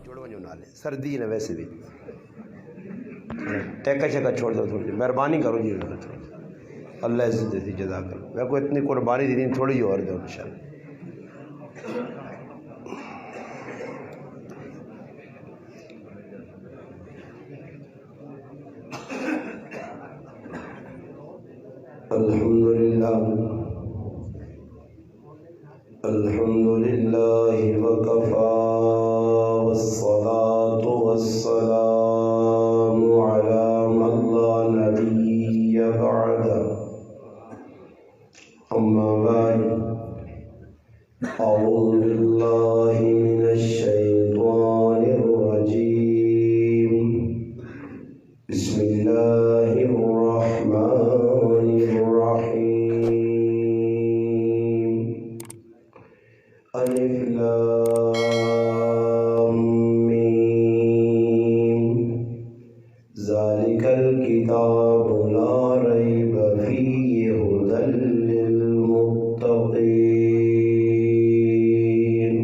جوڑ ونجو نالے سردی نے ویسے بھی ٹیکا شیکا چھوڑ دو تھوڑی مہربانی کرو جی اللہ عزت دیتی جزاک اللہ میں کو اتنی قربانی دی تھوڑی اور دو انشاءاللہ الحمد لله وكفى والصلاة والسلام على من لا نبي بعده أما بعد أعوذ بالله من الشيطان الرجيم بسم الله الرحمن الرحيم ألف لام ميم ذلك الكتاب لا ريب فيه هدى للمتقين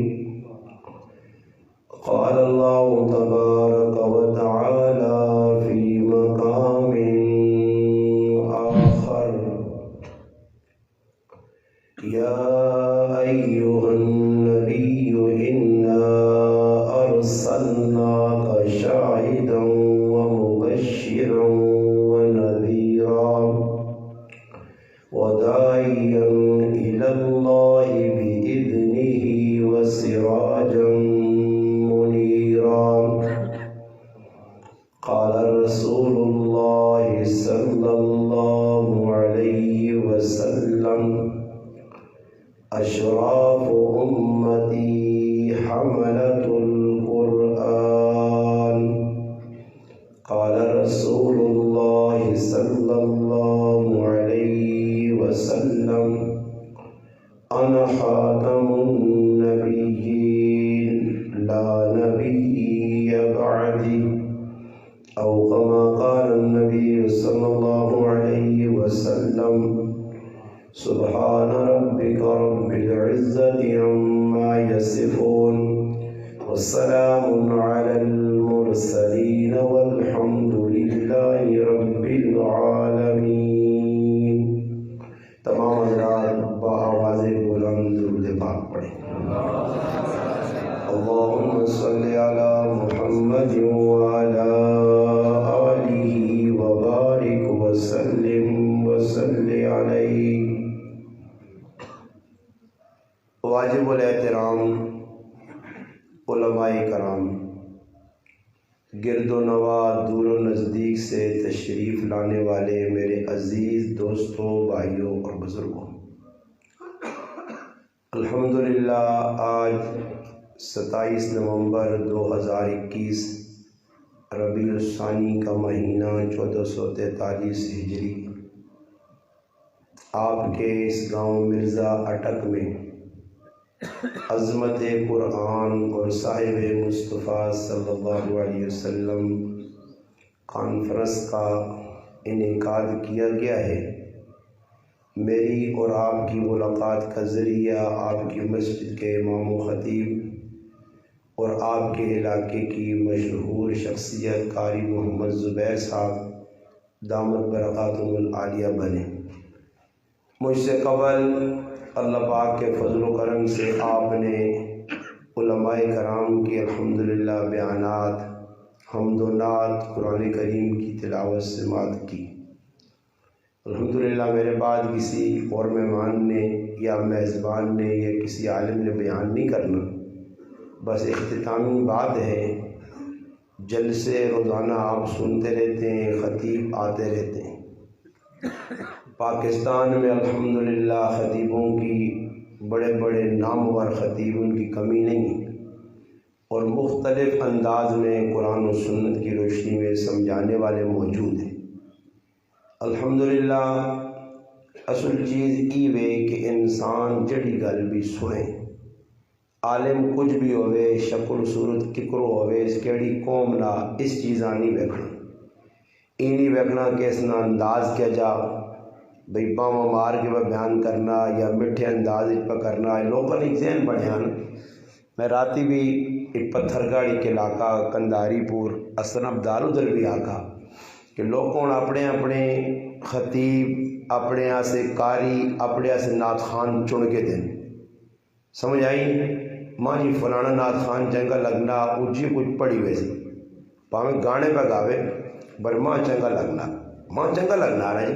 قال الله تبارك وتعالى في مقام آخر يا أيها النبي إنا أرسلناك شاهدا ومبشرا ونذيرا وداعيا إلى الله بإذنه وسراجا منيرا قال رسول الله صلى الله عليه وسلم أشراف أمتي حملة القرآن قال رسول الله صلى الله عليه وسلم أنا خاتم النبيين لا نبي بعدي أو كما قال النبي صلى الله عليه وسلم سبحان ربك رب العزة عما يصفون والسلام على المرسلين والحمد لله رب العالمين تمام حضرات بآواز بلند درود پاک پڑھیں اللهم صل على محمد وعلى آله وبارك وسلم وصل عليه واجب الاحترام علماء کرام گرد و نواح دور و نزدیک سے تشریف لانے والے میرے عزیز دوستوں بھائیوں اور بزرگوں الحمدللہ آج 27 نومبر 2021 ربیع الثانی کا مہینہ 1443 ہجری آپ کے اس گاؤں مرزا اٹک میں عظمت قرآن اور صاحب مصطفیٰ صلی اللہ علیہ وسلم کانفرنس کا انعقاد کیا گیا ہے میری اور آپ کی ملاقات کا ذریعہ آپ کی مسجد کے امام و خطیب اور آپ کے علاقے کی مشہور شخصیت قاری محمد زبیر صاحب دامت برکاتہم العالیہ بنے مجھ سے قبل اللہ پاک کے فضل و کرم سے آپ نے علماء کرام کی الحمدللہ بیانات حمد و نعت قرآن کریم کی تلاوت سماعت کی الحمدللہ میرے بعد کسی اور مہمان نے یا میزبان نے یا کسی عالم نے بیان نہیں کرنا بس اختتامی بات ہے جلسے روزانہ آپ سنتے رہتے ہیں خطیب آتے رہتے ہیں پاکستان میں الحمدللہ خطیبوں کی بڑے بڑے نامور خطیبوں کی کمی نہیں اور مختلف انداز میں قرآن و سنت کی روشنی میں سمجھانے والے موجود ہیں الحمدللہ اصل چیز ای وے کہ انسان جڑی گل بھی سنے عالم کچھ بھی ہوئے شکل صورت ککرو ہوئے کیڑی قوم لا اس چیزاں نہیں ویکھنا ای نہیں ویکھنا کہ اس نا انداز کیا جا بھئی باواں مار کے وہ بیان کرنا یا میٹھے انداز پہ کرنا لوگوں نے ذہن بڑھیا میں راتی بھی ایک پتھر گاڑی کے علاقہ کنداری پور اسن ابدال ادھر بھی آکھا کہ لوگوں اپنے اپنے خطیب اپنے سے قاری اپنے سے نعت خان چن کے دیں سمجھ آئی ماں جی فلانا نعت خان چنگا لگنا اجی کچھ پڑھی ویسے پاویں گانے پہ گاوے پر ماں چنگا لگنا رہا جی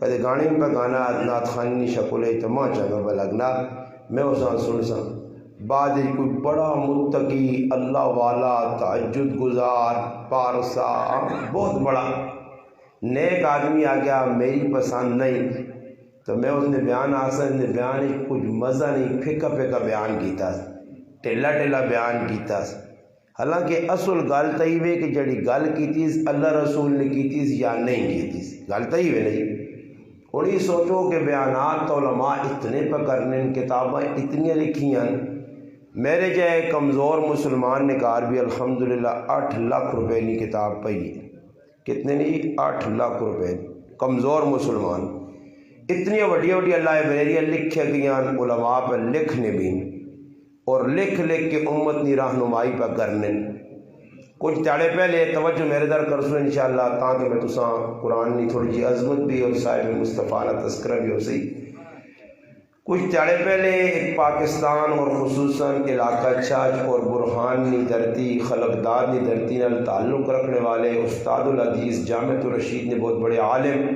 کدے گانے پہ گانا نعت خانی شکل ہے تو ماں چنگا پہ لگنا میں اساں سن سا بعد کوئی بڑا متقی اللہ والا تہجد گزار پارسا بہت بڑا نیک آدمی آ گیا میری پسند نہیں تو میں اس نے بیان کچھ مزہ نہیں پھکا بیان کیتا ٹیلا بیان کیتا حالانکہ اصل گل تو یہ کہ جڑی گل کی اللہ رسول نے کی یا نہیں کی گل تو یہ نہیں انہیں سوچو کہ بیانات تو علماء اتنے پہ کرنے کتابیں اتنی لکھیاں میرے جائے کمزور مسلمان نے کہا بھی الحمدللہ 8 لاکھ روپے کی کتاب پئی کتنے نہیں 8 لاکھ روپے کمزور مسلمان اتنی وڈیاں لائبریریاں لکھے گئیاں علماء پہ لکھنے بھی اور لکھ کے امت کی رہنمائی پہ کرنے کچھ تاڑے پہلے توجہ میرے در کر سو انشاءاللہ تاکہ میں تساں قرآن کی تھوڑی جی عظمت بھی اور صاحب مصطفیٰ تذکرہ بھی ہو سی کچھ تاڑے پہلے ایک پاکستان اور خصوصاً علاقہ چھاج اور برہانی دھرتی خلقدار کی دھرتی نال تعلق رکھنے والے استاد العزیز جامعۃ الرشید نے بہت بڑے عالم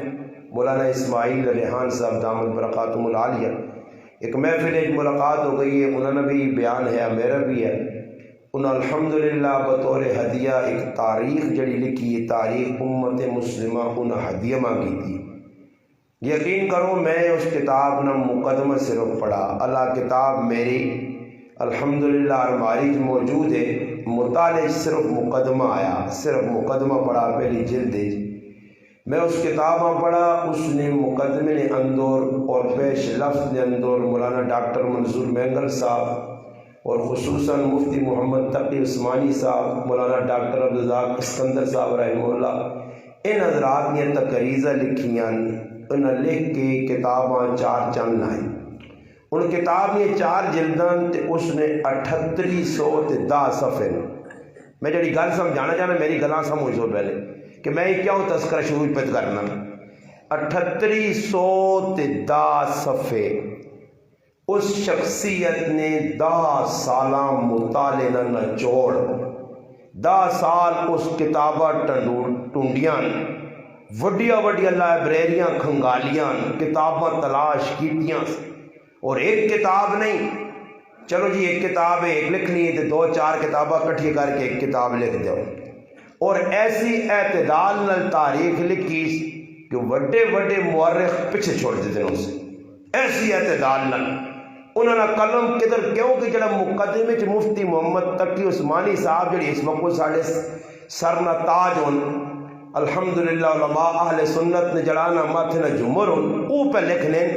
مولانا اسماعیل ریحان صاحب دامت برکاتہم العالیہ ایک محفل ایک ملاقات ہو گئی ہے انہوں نے بھی بیان ہے میرا بھی ہے انہوں الحمدللہ بطور ہدیہ ایک تاریخ جڑی لکھی ہے تاریخ امت مسلمہ انہوں ہدیہ مانگی تھی یقین کرو میں اس کتاب نہ مقدمہ صرف پڑھا اللہ کتاب میری الحمدللہ الماری موجود ہے مطالعہ صرف مقدمہ آیا صرف مقدمہ پڑھا پہلی جلد میں اس کتاباں پڑھا اس نے مقدمے نے اندور اور پیش لفظ نے اندور مولانا ڈاکٹر منظور مینگل صاحب اور خصوصاً مفتی محمد تقی عثمانی صاحب مولانا ڈاکٹر عبدالرزاق اسکندر صاحب رحمہ اللہ ان حضرات نے تقریضہ لکھیاں انہیں لکھ کے کتاباں 4 چند آئیں ان کتاب نے 4 جلدان تے اس نے 3810 صفحے میں جڑی گل سمجھانا چاہنا میری گلاں سمجھ سو پہلے کہ میں کیوں تذکرہ شروع پہ کرنا 3810 صفحے اس شخصیت نے 10 سالہ مطالعہ نہ چوڑ 10 سال اس کتابہ ٹونڈیاں وڈیاں لائبریریاں کھنگالیاں کتاباں تلاش کیتیاں اور ایک کتاب نہیں چلو جی ایک کتاب ہے ایک لکھنی ہے تو 2-4 کتاباں کٹھی کر کے ایک کتاب لکھ دو اور ایسی اعتدال نال تاریخ لکھی کہ وڈے مورخ پیچھے چھوڑ دیتے ہیں اسے ایسی اعتدال نال انہوں نے قلم کدھر کیوں کہ جڑا مقدمے چ مفتی محمد تقی عثمانی صاحب جڑی اس وقت ساڑھے سرنا تاج ہون الحمدللہ علماء اہل سنت نے جڑانا ماتھے نہ جمر ہون او پہ لکھ لیں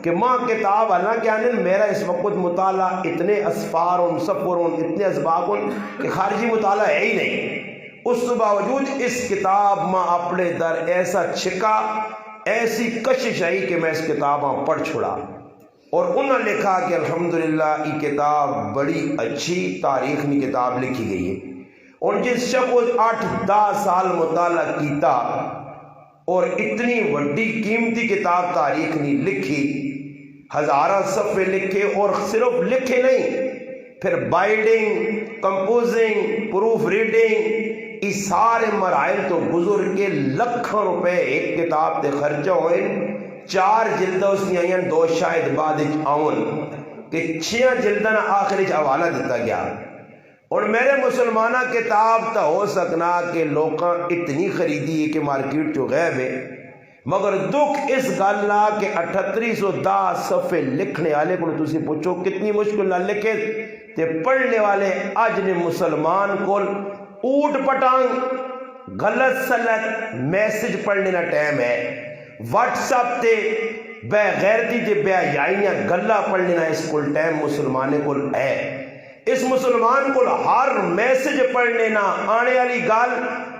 کہ ماں کتاب حالانکہ آنے میرا اس وقت مطالعہ اتنے اسفار ہون سفر ہون اتنے اسباق ہون کہ خارجی مطالعہ ہے ہی نہیں اس کے باوجود اس کتاب ماں اپنے در ایسا چھکا ایسی کشش آئی کہ میں اس کتاباں پڑھ چھڑا اور انہوں نے لکھا کہ الحمدللہ یہ کتاب بڑی اچھی تاریخ کی کتاب لکھی گئی ہے اور جس شخص 8-10 سال مطالعہ کیتا اور اتنی وڈی قیمتی کتاب تاریخ نے لکھی ہزارہ صفحے لکھے اور صرف لکھے نہیں پھر بائنڈنگ کمپوزنگ پروف ریڈنگ اس سارے مراحل تو گزر کے لکھوں روپے ایک کتاب تے خرچہ ہوئے 4 جلدہ اس نے آئین 2 شاید بعد آؤن کہ 6 جلدہ نہ آخری حوالہ دیتا گیا اور میرے مسلمانہ کتاب تا ہو سکنا کہ لوگاں اتنی خریدی ہے کہ مارکیٹ جو غیب ہے مگر دکھ اس گاللہ کہ 3810 صفحے لکھنے والے کو تسی پوچھو کتنی مشکل نہ لکھے تے پڑھنے والے آج نے مسلمان کو اوٹ پٹانگ غلط سلط میسج پڑھنے نہ ٹائم ہے واٹس اپ تے بے غیرتی تے بے حیائیاں گلہ پڑھنے نہ اس کو ٹائم مسلمانے کو ہے اس مسلمان کو ہر میسج پڑھنے نہ آنے والی گال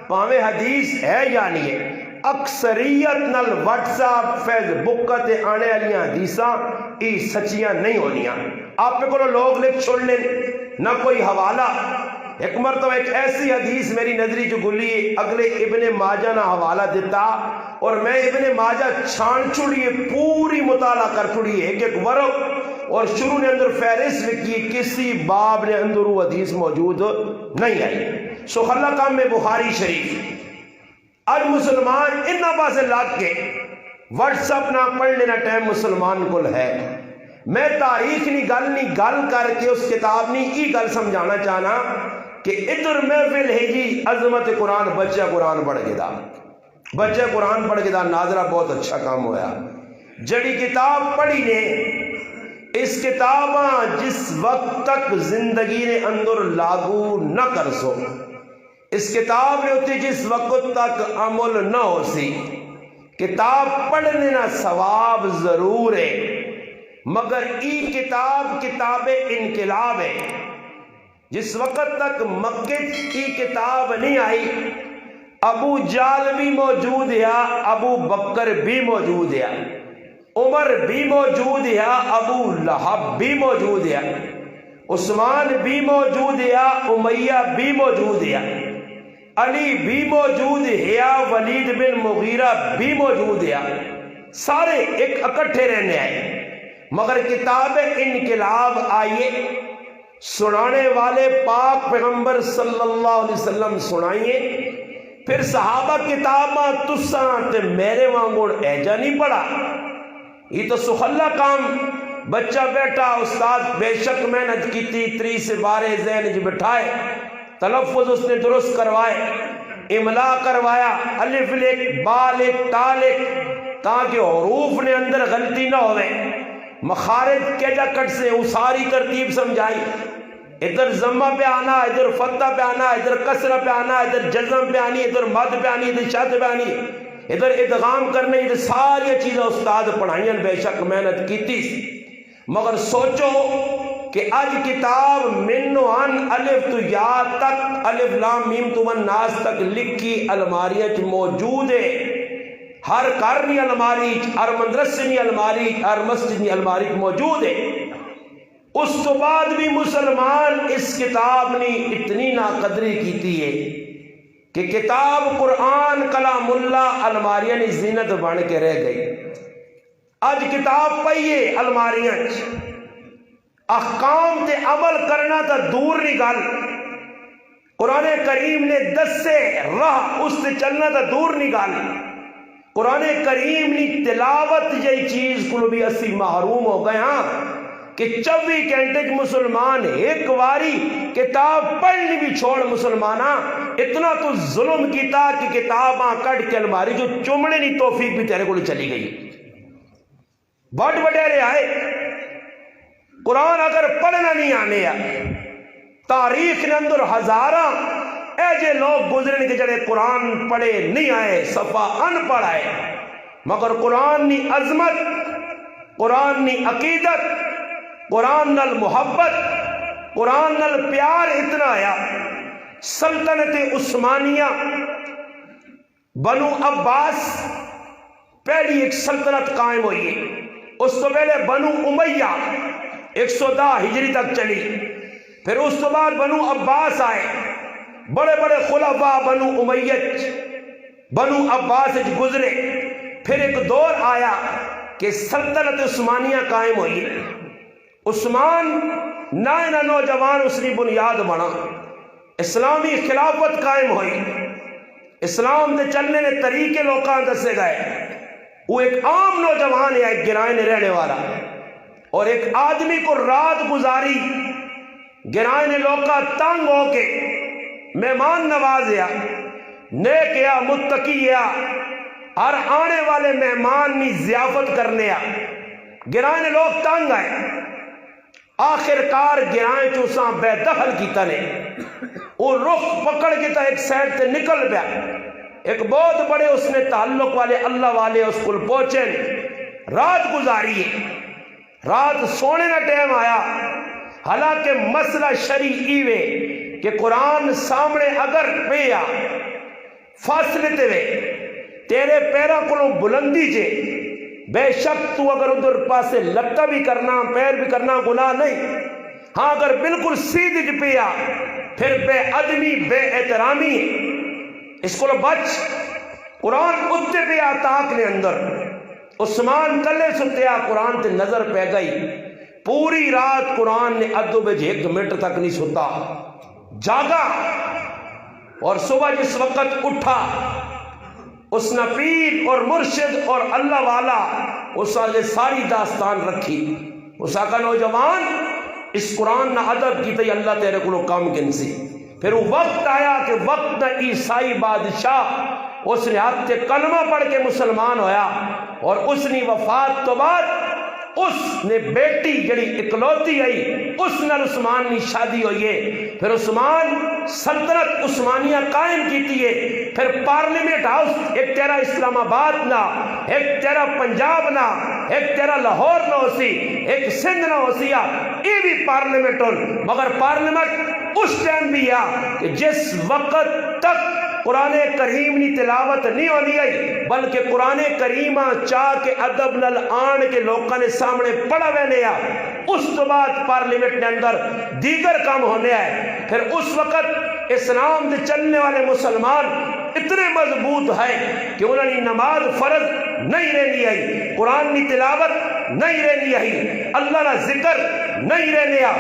پاویں حدیث ہے یا نہیں ہے اکثریت نال واٹس ایپ فیس بک تے آنے والی حدیثاں یہ سچیاں نہیں ہونیاں. آپ کو لوگ لکھ چھوڑ لیں نہ کوئی حوالہ. ایک مرتبہ ایک ایسی حدیث میری نظری جو گلی اگلے ابن ماجہ نہ حوالہ دیتا اور میں ابن ماجہ چھان چھوڑیے پوری مطالعہ کر چھوڑیے ایک ایک ورق اور شروع نے اندر فہرست لکھی کسی باب نے اندر وہ حدیث موجود نہیں آئی. سو خلا کام میں بخاری شریف آج مسلمان انہا پاسے لگ کے واٹس اپ نہ پڑھ لینا ٹائم مسلمان کو ہے. میں تاریخ نہیں گل کر کے اس کتاب نہیں ای گل سمجھانا چاہنا کہ ادھر محفل ہے جی عظمت قرآن بچہ قرآن پڑھ کے دا ناظرہ بہت اچھا کام ہویا. جڑی کتاب پڑھی نے اس کتاباں جس وقت تک زندگی نے اندر لاگو نہ کر سو اس کتاب نے ہوتی جس وقت تک عمل نہ ہو سی. کتاب پڑھنے نہ ثواب ضرور ہے مگر ای کتاب انقلاب ہے. جس وقت تک مکہ کی کتاب نہیں آئی ابو جال بھی موجود ہے ابو بکر بھی موجود ہے عمر بھی موجود ہے ابو لہب بھی موجود ہے عثمان بھی موجود ہے امیہ بھی موجود ہے علی بھی موجود ہے ولید بن مغیرہ بھی موجود ہے. سارے ایک اکٹھے رہنے آئے مگر کتاب انقلاب آئیے سنانے والے پاک پیغمبر صلی اللہ علیہ وسلم سنائیے. پھر صحابہ کتاباں تساں تے میرے وانگوڑ ایجا نہیں پڑا. یہ تو سخلا کام بچہ بیٹھا استاد بے شک محنت کی تھی 3 سے 12 ذہن جو بٹھائے تلفظ اس نے درست کروائے املا کروایا الف لکھ با لکھ تا لکھ تاکہ حروف نے اندر غلطی نہ ہوئے. مخارج کیجا کٹ سے وہ ساری ترتیب سمجھائی. ادھر ضمہ پہ آنا ادھر فتح پہ آنا ادھر کسرہ پہ آنا ادھر جزم پہ آنی ادھر مد پہ آنی ادھر شد پہ آنی ادھر ادغام کرنے ادھر ساری چیزیں استاد پڑھائیں بے شک محنت کی تھی. مگر سوچو کہ آج کتاب من و عن الف تو یا تک الف لام میم تو والناس تک لکھی الماریاں موجود ہے. ہر کارنی الماری ہر مدرسے الماری ہر مسجد الماری موجود ہے. اس تو بعد بھی مسلمان اس کتاب نے اتنی ناقدری کیتی ہے کہ کتاب قرآن کلام اللہ الماریاں نے زینت بن کے رہ گئی. آج کتاب پئیے الماریاں احکام تے عمل کرنا تا دور نہیں گل. قرآن کریم نے 10 سے راہ اس سے چلنا تا دور نہیں گل. قرآن کریم نے تلاوت یہ چیز کو بھی اسی محروم ہو گئے ہاں کہ 24 گھنٹے مسلمان ایک واری کتاب پڑھنی بھی چھوڑ مسلمانہ اتنا تو ظلم کیتا کہ کتاباں کٹ کے الماری جو چمڑے نہیں توفیق بھی تیرے کو چلی گئی. بڑھ وڈیرے آئے قرآن اگر پڑھنا نہیں آنے تاریخ نے اندر ہزاراں ایجے لوگ گزرنے کے جڑے قرآن پڑھے نہیں آئے صفحہ ان پڑھ آئے مگر قرآن نی عظمت قرآن نی عقیدت قرآن نال محبت قرآن نال پیار اتنا آیا. سلطنت عثمانیہ بنو عباس پہلی ایک سلطنت قائم ہوئی ہے. اس تو پہلے بنو امیہ 110 ہجری تک چلی. پھر اس تو بعد بنو عباس آئے بڑے بڑے خلفاء بنو امیہ بنو عباس گزرے. پھر ایک دور آیا کہ سلطنت عثمانیہ قائم ہوئی. عثمان نائنہ نوجوان اس نے بنیاد بنا اسلامی خلافت قائم ہوئی. اسلام دے چلنے نے طریقے لوکاں دسے گئے. وہ ایک عام نوجوان ہے ایک گرائن رہنے والا اور ایک آدمی کو رات گزاری گرائن لوکا تنگ ہو کے مہمان نوازیا نیکیا متقیا ہر آنے والے مہمان کی ضیافت کرنے گرائن لوگ تنگ آئے. آخرکار گرائن چوساں بے دخل کیتا نے وہ رخ پکڑ کے تا ایک سائڈ تے نکل پیا. ایک بہت بڑے اس نے تعلق والے اللہ والے اس کو پہنچے رات گزاری ہے. رات سونے کا ٹائم آیا حالانکہ مسئلہ شرعی وے کہ قرآن سامنے اگر پیا فاصلے تے وے تیرے پیرا کو بلندی جے بے شک تو اگر ادھر پاسے لتا بھی کرنا پیر بھی کرنا گناہ نہیں. ہاں اگر بالکل سیدھ ج پیا پھر بے ادبی بے احترامی اس کو بچ. قرآن اتنے پیا تاک نے اندر عثمان کلے ستیا قرآن تے نظر پہ گئی. پوری رات قرآن نے ادو بج 1 منٹ تک نہیں ستا, جاگا. اور صبح جس وقت اٹھا اس نے پیر اور مرشد اور اللہ والا اس نے ساری داستان رکھی. اس کا نوجوان اس قرآن نہ ادب کی تی اللہ تیرے کو کام گنسی. پھر وہ وقت آیا کہ وقت نہ عیسائی بادشاہ اس نے ہاتھ سے کلمہ پڑھ کے مسلمان ہویا اور اس نے وفات تو بعد اس نے بیٹی جڑی اکلوتی آئی اس نال عثمان کی شادی ہوئی ہے. پھر عثمان سلطنت عثمانیہ قائم کیتی ہے. پھر پارلیمنٹ ہاؤس ایک تیرا اسلام آباد نہ, ایک تیرا پنجاب نہ, ایک تیرا لاہور نہ ہو سی, ایک سندھ نہ ہو سی, یہ بھی پارلیمنٹ ہو. مگر پارلیمنٹ اس ٹائم بھی آ کہ جس وقت تک قرآن کریم نی تلاوت نہیں ہونی آئی بلکہ قرآن کریمہ چاہ کے ادب نل آن کے لوگوں نے سامنے پڑھا وینے آ, اس تو بعد پارلیمنٹ نے اندر دیگر کام ہونے آئے. پھر اس وقت اسلام دے چلنے والے مسلمان اتنے مضبوط ہے کہ انہوں نے نماز فرض نہیں رہنی آئی, قرآن کی تلاوت نہیں رہنی آئی, اللہ کا ذکر نہیں رہنے آ.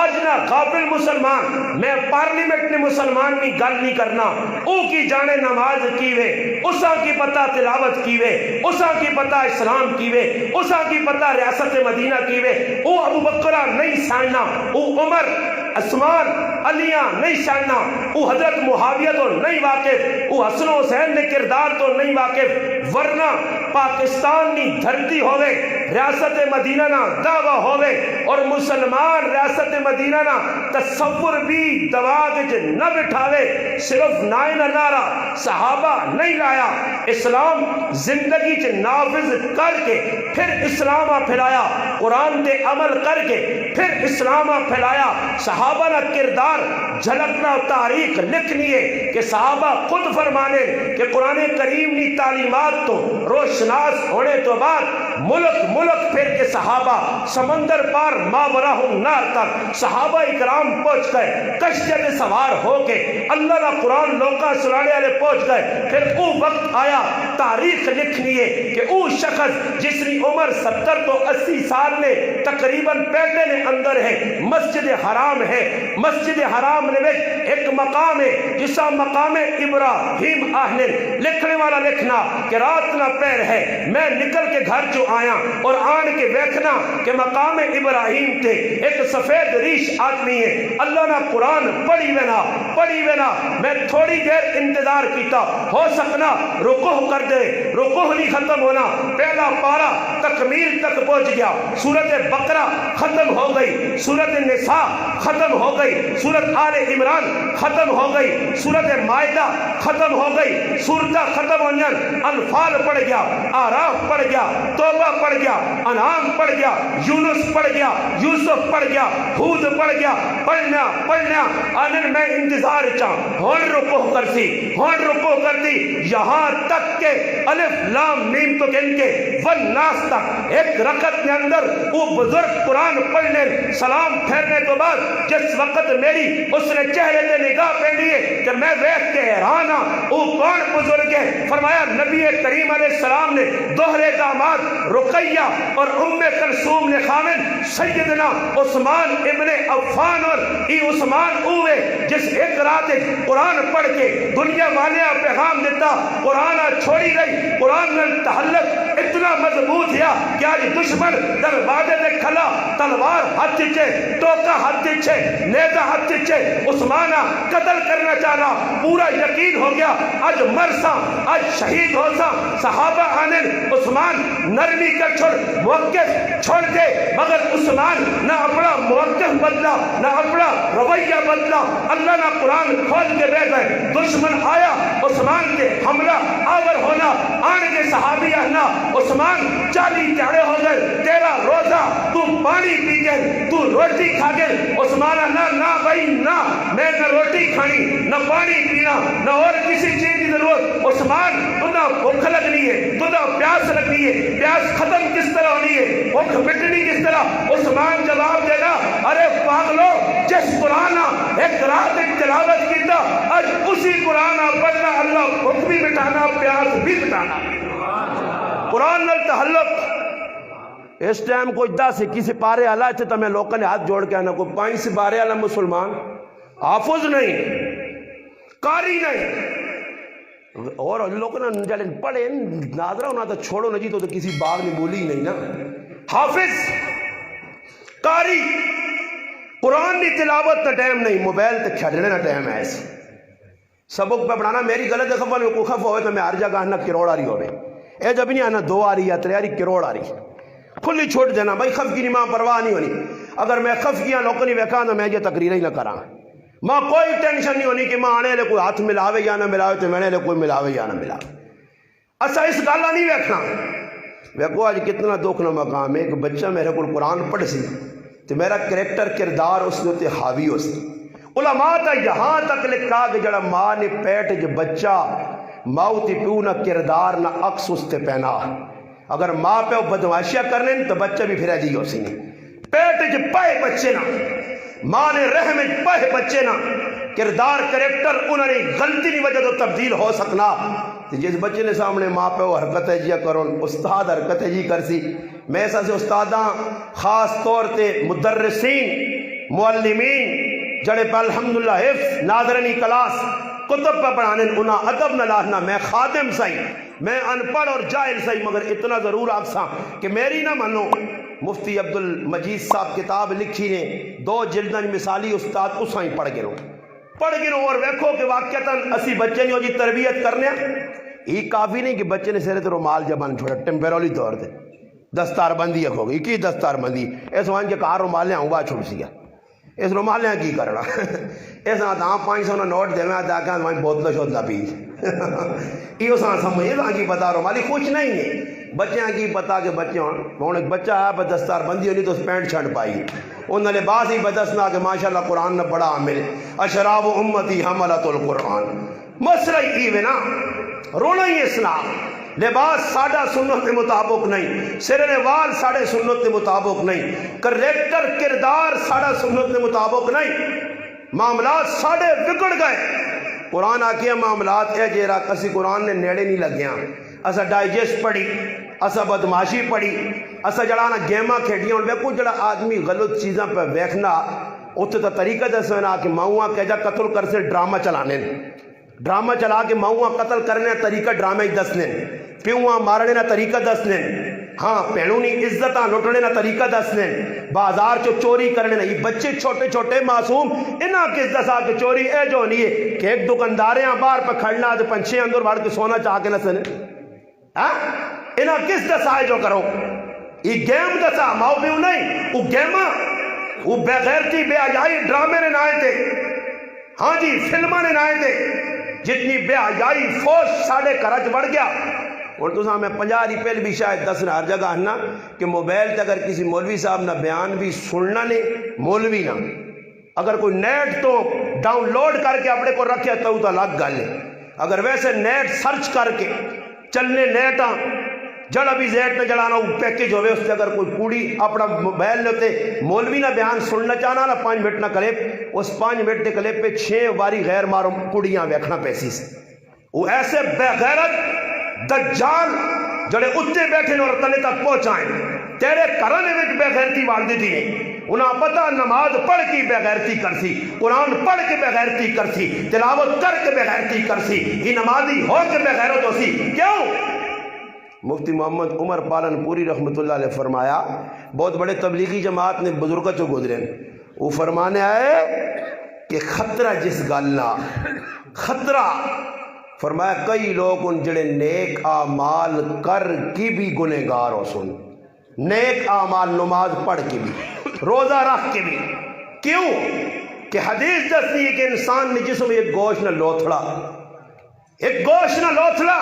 اج نہ غافل مسلمان میں پارلیمنٹ نے مسلمان کی گل نہیں کرنا, او کی جانے نماز کیوے, اسا کی پتہ تلاوت کیوے, اسا کی پتہ اسلام کیوے, اسا کی پتہ ریاست مدینہ کیوے. او ابو بکرہ نہیں ساننا, او عمر عثمان علیہ نہیں ساننا, او حضرت معاویہ تو نہیں واقف, او حسن و حسین نے کردار تو نہیں واقف. ورنہ پاکستان نی دھرتی ہوئے ریاست مدینہ نا دعویٰ ہوئے اور مسلمان ریاست مدینہ نا تصور بھی دواغ نہ بٹھاوے, صرف نائن نعرہ صحابہ نہیں لایا, اسلام زندگی چ نافذ کر کے پھر اسلامہ پھیلایا, قرآن دے عمل کر کے پھر اسلامہ پھیلایا. صحابہ نا کردار جھلکنا تاریخ لکھنی ہے کہ صحابہ خود فرمانے کہ قرآن کریم کی تعلیمات تو روشناس ہونے تو بعد ملک پھر کے صحابہ سمندر پار ماوراہ نار تک صحابہ اکرام پہنچ گئے, کشتی میں سوار ہو کے اللہ کا قرآن لوکاں سنانے والے پہنچ گئے. پھر وہ وقت آیا تاریخ لکھنی ہے کہ وہ شخص جس کی عمر 70 تو 80 سال نے تقریباً پیٹے نے اندر ہے, مسجد حرام ہے, مسجد حرام نے ایک مقام ہے جسا مقام ابراہیم آہنے لکھنے والا لکھنا کہ رات نہ پیر ہے میں نکل کے گھر جو آیا اور آن کے دیکھنا کہ مقام ابراہیم تھے ایک سفید ریش آدمی ہے. اللہ نے قرآن پڑھی وینا میں تھوڑی دیر انتظار کیتا, ہو سکنا رکوع کر دے, رکوع نہیں ختم ہونا, پہلا پارا تکمیل تک پہنچ گیا, سورت بقرہ ختم ہو گئی, سورت نساء ختم ہو گئی, سورت آل عمران ختم ہو گئی, سورت مائدہ ختم ہو گئی, سورتہ ختم ہو جائیں, انفال پڑھ گیا, آراف پڑھ گیا, توبہ پڑھ گیا, انعام پڑھ گیا, یونس پڑھ گیا, یوسف پڑھ گیا, ہود پڑھ گیا. پڑھنا آنن میں انتظار چاہاں ہون رکوع کر دی یہاں تک کہ الف لام میم تو کہن کے والناس تک ایک رکعت کے اندر وہ بزرگ قرآن پڑھنے سلام پھیرنے تو بعد جس وقت میری اس نے چہرے تے نگاہ پہنی ہے کہ میں دیکھ کے حیران ہاں وہ کون بزرگ ہے. فرمایا نبی کریم علیہ السلام نے دوہرے داماد رقیہ اور کلثوم نے خامن سیدنا عثمان ابن عفان اور عثمان اوے جس ایک رات قرآن پڑھ کے دنیا والے پیغام دیتا, قرآن چھوڑی گئی, قرآن میں تعلق اتنا مضبوط ہے کہ آج دشمن دروازے دے کھلا تلوار ہاتھ چے, ٹوکا ہاتھ چے, نیزہ ہاتھ چے, عثمان قتل کرنا چاہنا پورا یقین ہو گیا آج مرسا آج شہید ہو سا. صحابہ آنے عثمان نرمی کر چھوڑ موقف چھوڑ دے, مگر عثمان نہ اپنا موقف بدلا نہ اپنا رویہ بدلا. اللہ نے قرآن کھول کے بیٹھ گئے, دشمن آیا عثمان کے حملہ آور ہونا آن کے صحابی آنا عثمان 40 دیہڑے ہو گئے, 13 روزہ تو پانی پانی پی کے تو روٹی کھا کے عثمانہ نہ بھائی نہ میں نہ روٹی کھانی نہ پانی پینا نہ اور کسی چیز کی ضرورت. عثمان تجھے بھوک لگنی ہے, تجھے پیاس لگنی ہے, پیاس ختم کس طرح ہونی ہے, بھوک مٹنی کس طرح؟ عثمان جواب دینا ارے پاگلو جس قرآن ایک رات تلاوت کیتا آج اسی قرآن پڑھنا اللہ بھوک بھی مٹانا پیاس بھی مٹانا. قرآن نال تعلق اس ٹائم کوئی 10 کسی پارے والا تھے تو میں لوگوں نے ہاتھ جوڑ کے آنا کوئی 5 پارے والا مسلمان حافظ نہیں قاری نہیں اور لوگوں نے جلے پڑھے ناظرہ ہونا تو چھوڑو نہ جی تو کسی باغ نے بولی نہیں نا. حافظ قاری قرآن کی تلاوت کا ٹائم نہیں, موبائل تے کھیلنے کا ٹائم ہے. ایسے سبق پہ پڑھانا میری غلط خبر کو خف ہوئے تو میں ہر جگہ آنا کروڑ آ رہی ہوئے اے جب نہیں آنا 2 آ رہی یا 3 آ رہی کروڑ آ رہی کھلی چھوٹ دینا بھائی. خف کی نہیں ماں پرواہ نہیں ہونی. اگر میں خف کیا لوگوں نے ویکھا تو میں یہ تقریر ہی نہ کراں. ماں کوئی ٹینشن نہیں ہونی کہ ماں آنے لے کوئی ہاتھ ملاوے یا نہ ملاوے تو میں لے کوئی ملاوے یا نہ ملاوے. اچھا اس گالا نہیں ویکھنا. ویکھو آج کتنا دکھ نہ مقام ہے. ایک بچہ میرے کو قرآن پڑھ سی تو میرا کریکٹر کردار اس نے حاوی ہو سی. علماء تا یہاں تک لکھا کہ جڑا ماں نے پیٹ جو بچہ موتی پیو نہ کردار نہ عکس اس تے پہنا. اگر ماں پہ بدماشیاں کرنے تو بچہ بھی پھر جی ہو سی پیٹ جو پائے بچے نہ ماں نے رحم پائے بچے نہ کردار کریکٹر انہوں نے غلطی نہیں وجہ تو تبدیل ہو سکنا. جس بچے نے سامنے ماں پہ وہ حرکت ہے جی کرو استاد حرکت ہے جی کر سی. میں ایسا سے استاداں خاص طور تے مدرسین معلمین جڑے پہ الحمدللہ حفظ ناظرینی کلاس کتب پہ پڑھانے انہاں ادب نہ لاہنا. میں خادم سائی میں ان پڑھ اور جاہل سائی مگر اتنا ضرور آکساں کہ میری نہ منو. مفتی عبد المجید صاحب کتاب لکھی نے 2 جلداں مثالی استاد اساں ہی پڑھ گئے اور ویکھو کہ واقعتاً اسی بچے نے جی تربیت کرنے یہ کافی نہیں کہ بچے نے سرے تو رومال جبان چھوڑا ٹیمپیرولی طور تے دستار بندی ہو گئی کی دستار بندی اس وہاں کے کار رومالیں ہوں با چھوڑ سیا اس رومالیں کی کرنا اس نہ داں 500 نوٹ دے میں دا کہ وہاں بوتل شوتلا پی یہ ساں سمجھ یہ کی پتا رومالی خوش نہیں ہے. بچے کی پتا کہ بچے ہوں ایک بچہ ہے پر دستار بندی ہونی تو اس پینٹ چھڑ پائی انہوں نے لباس ہی بدسنا کہ ماشاءاللہ قرآن نے بڑا عامل اشراب امتی حملت القرآن. مسئلہ ہی نا رونا ہی اسلام. لباس ساڑھا سنت کے مطابق نہیں, سرنے وال ساڑھے سنت کے مطابق نہیں, کریکٹر کردار ساڑھا سنت کے مطابق نہیں, معاملات ساڑھے بگڑ گئے. قرآن آکیا معاملات اے جیرا کسی قرآن نے نیڑے نہیں لگیاں. اسا ڈائجسٹ پڑھی, اسا بدماشی پڑھی, اسا جڑانا گیماں کھیڑیاں. اور ویکو جڑا آدمی غلط چیزاں پہ ویکھنا اتنے تو طریقہ دسنا کہ ماؤں کہ جا قتل کر سے ڈرامہ چلانے ڈرامہ چلا کے ماؤں قتل کرنے طریقہ ڈرامہ ہی دسنے پیواں مارنے نا طریقہ دسنے ہاں پہنونی عزتاں لٹنے نا طریقہ دسنے بازار چو چوری کرنے نا. یہ بچے چھوٹے چھوٹے معصوم انہاں کس دسا کے چوری اے جو نہیں ہے کہ ایک دکانداریاں باہر پہ کھڑنا تو پنچھے اندر بڑھ کے سونا چاہ کے نہ سنے انہاں کس دسا ہے جو کرو. یہ گیم دسا ماؤ پیو نہیں وہ گیماں وہ بے غیرتی بے حیائی ڈرامے نے نائے تھے. ہاں جی فلمہ نے نائے تھے. جتنی بے حیائی فوش ساڑھے کرج بڑھ گیا. اور تو میں 50 روپے بھی شاید 10 ہر جگہ ہننا کہ موبائل تے اگر کسی مولوی صاحب نہ بیان بھی سننا نہیں مولوی نہ اگر کوئی نیٹ تو ڈاؤن لوڈ کر کے اپنے کو رکھے تو الگ گل ہے. اگر ویسے نیٹ سرچ کر کے چلنے نیٹ جڑا بھی زیٹ میں جڑانا وہ پیکیج ہوئے اس سے اگر کوئی کوڑی اپنا موبائل لیتے مولوی نہ بیان سننا چاہنا نا 5 منٹ نہ کلپ اس 5 منٹ کے کلپ پہ 6 واری غیر معلوم کوڑیاں ویکھنا پیسی سے. وہ ایسے بے غیرت دجال جڑے اتے بیٹھے اور تلے تک پہنچائیں تیرے کرنے میں بے غیرتی والدی تھی انہاں پتہ نماز پڑھ کی بے غیرتی کر سی قرآن پڑھ کے بے غیرتی کر سی تلاوت کر کے بے غیرتی کر سی یہ نمازی ہو کے بے غیرت ہو سی. کیوں؟ مفتی محمد عمر پالن پوری رحمۃ اللہ علیہ فرمایا بہت بڑے تبلیغی جماعت نے بزرگوں چو گزرے وہ فرمانے آئے کہ خطرہ جس گالنا خطرہ فرمایا کئی لوگ ان جڑے نیک اعمال کر کی بھی گنہگار ہو سن نیک اعمال نماز پڑھ کے بھی روزہ رکھ کے بھی. کیوں کہ حدیث دستی ہے کہ انسان نے جسم ایک گوشت نہ لوتھڑا ایک گوشت نہ لوتھڑا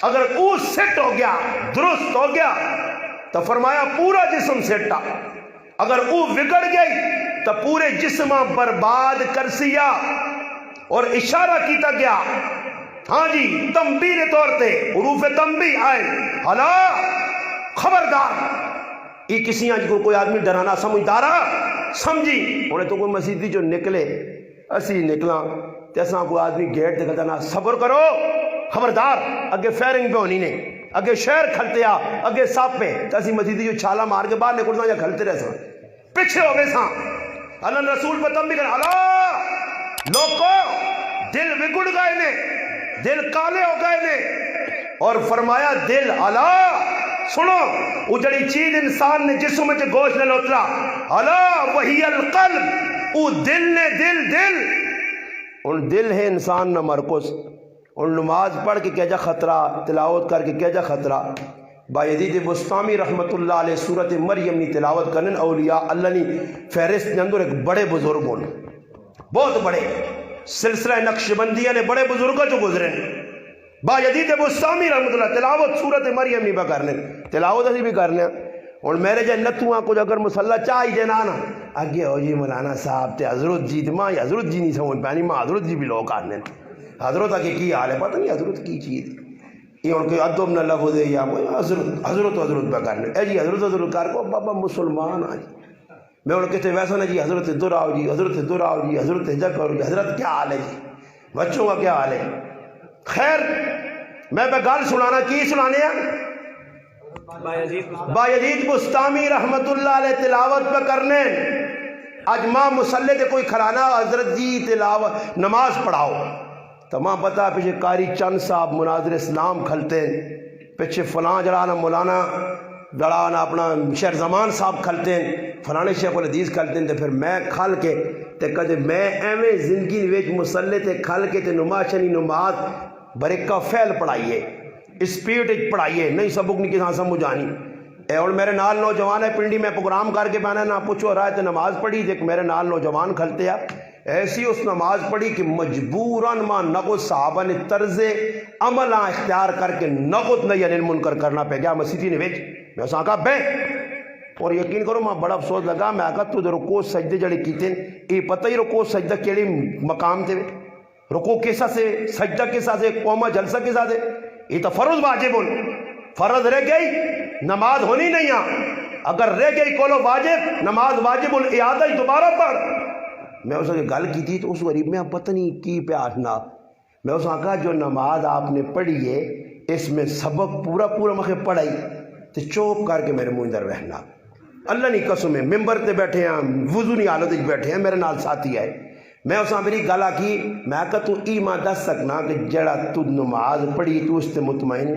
اگر وہ سیٹ ہو گیا درست ہو گیا تو فرمایا پورا جسم سیٹا اگر او بگڑ گئی تو پورے جسم برباد کر سیا. اور اشارہ کیتا گیا ہاں جی تنبیہ طور تے حروف تنبیہ آئے الا خبردار. یہ کسی آج کو کوئی آدمی ڈرانا سمجھدارا سمجھی انہیں تو کوئی مسیح جو نکلے اسی نکلا تیسا کوئی آدمی گیٹ دکھتا نا صبر کرو خبردار اگے فیرنگ پہ ہونی نے اگے شہر کھلتے آ اگے ساپ پہ تیسی مسیح جو چھالا مار کے باہر نکلتا یا کھلتے رہ سا پیچھے ہو گئے سا. اللہ رسول پہ تنبیہ کر اللہ لوگو دل بگڑ گئے نے دل کالے ہو گئے نے. اور فرمایا دل اللہ سنو وہ جڑی چیز انسان نے جسم میں گوشت نے لوترا اللہ وہی القلب وہ دل نے دل ان دل ہے انسان نہ مرکز ان نماز پڑھ کے کیا جا خطرہ تلاوت کر کے کیا جا خطرہ. بایزید بستامی رحمت اللہ علیہ سورت مریم نی تلاوت کرنے اولیاء اللہ نی فہرست نے اندر ایک بڑے بزرگوں نے بہت بڑے سلسلہ نقشبندیہ نے بڑے بزرگوں جو گزرے بایزید بستامی رحمت اللہ تلاوت سورت مریم نی با کرنے تلاوت اسی بھی کرنے اور میرے جائے نتوہاں کچھ اگر مسلح چاہی دینا نا آگے ہو جی مولانا صاحب تے حضرت جی تے ماں حضرت جی نہیں سمجھ پہنی ماں حضرت جی بھی لوگ کرنے حضرت آگے کی حال ہے پتہ نہیں حضرت کی چیز یہ ان کے ادب نہ لفظ ہے یا حضرت پہ کرنے اے جی حضرت کر کو بابا مسلمان آ جی میں انہوں کہتے ویسا نا جی حضرت دور آؤ جی حضرت دور آؤ جی حضرت جگ کرو جی حضرت کیا حال ہے جی بچوں کا کیا حال ہے. خیر میں پہ گال سنانا کی سنانے ہیں بایزید بستامی رحمت اللہ علیہ تلاوت پہ کرنے آج ماں مسلح تے کوئی کھلانا حضرت جی تلاوت نماز پڑھاؤ تمام پتہ پیچھے قاری چند صاحب مناظر اسلام کھلتے ہیں پیچھے فلاں جڑانا مولانا جڑانا اپنا شہر زمان صاحب کھلتے ہیں فلانے شیخ الحدیث کھلتے ہیں تے پھر میں کھل کے تے کدے میں ایویں زندگی وچ مسلح تے کھل کے تے نماشنی نماز برکہ فعل پڑھائیے اسپیڈ پڑھائیے نہیں سبق نہیں کساں سمجھ آنی اے اور میرے نال نوجوان ہے پنڈی میں پروگرام کر کے پہنا نہ پوچھو رائے تے نماز پڑھی دیکھ میرے نال نوجوان کھلتے ہیں ایسی اس نماز پڑھی کہ مجبوراً ماں نغت صحابہ نے طرز عمل اختیار کر کے نغت نہیں انل منکر کرنا پہ گیا مسیحی نے ویچ میں اس آقا بے اور یقین کرو ماں بڑا افسوس لگا میں آقا تو دے رکو سجدے جڑے کیتے ہیں یہ پتہ ہی رکو سجدہ کیڑی مقام تھے رکو کیسا سے سجدہ کیسا سے قومہ جلسہ کیسا سے یہ تو فرض واجب فرض رہ گئی نماز ہونی نہیں اگر رہ گئی کولو واجب نماز واجب الاعادہ ہی دوبارہ پڑھ. میں اس سے گل کی تھی تو اس غریب میں پتہ نہیں کی پہ آٹھنا میں اس کہا جو نماز آپ نے پڑھی ہے اس میں سبق پورا مخے پڑھائی تو چوپ کر کے میرے منہ اندر رہنا اللہ نہیں قسم ہے ممبر تے بیٹھے ہیں وضو نہیں حالت بیٹھے ہیں میرے نال ساتھی آئے میں اس میری گلا کی میں کہا تو ایمان دس سکنا کہ جڑا تو نماز پڑھی تو اس تے مطمئن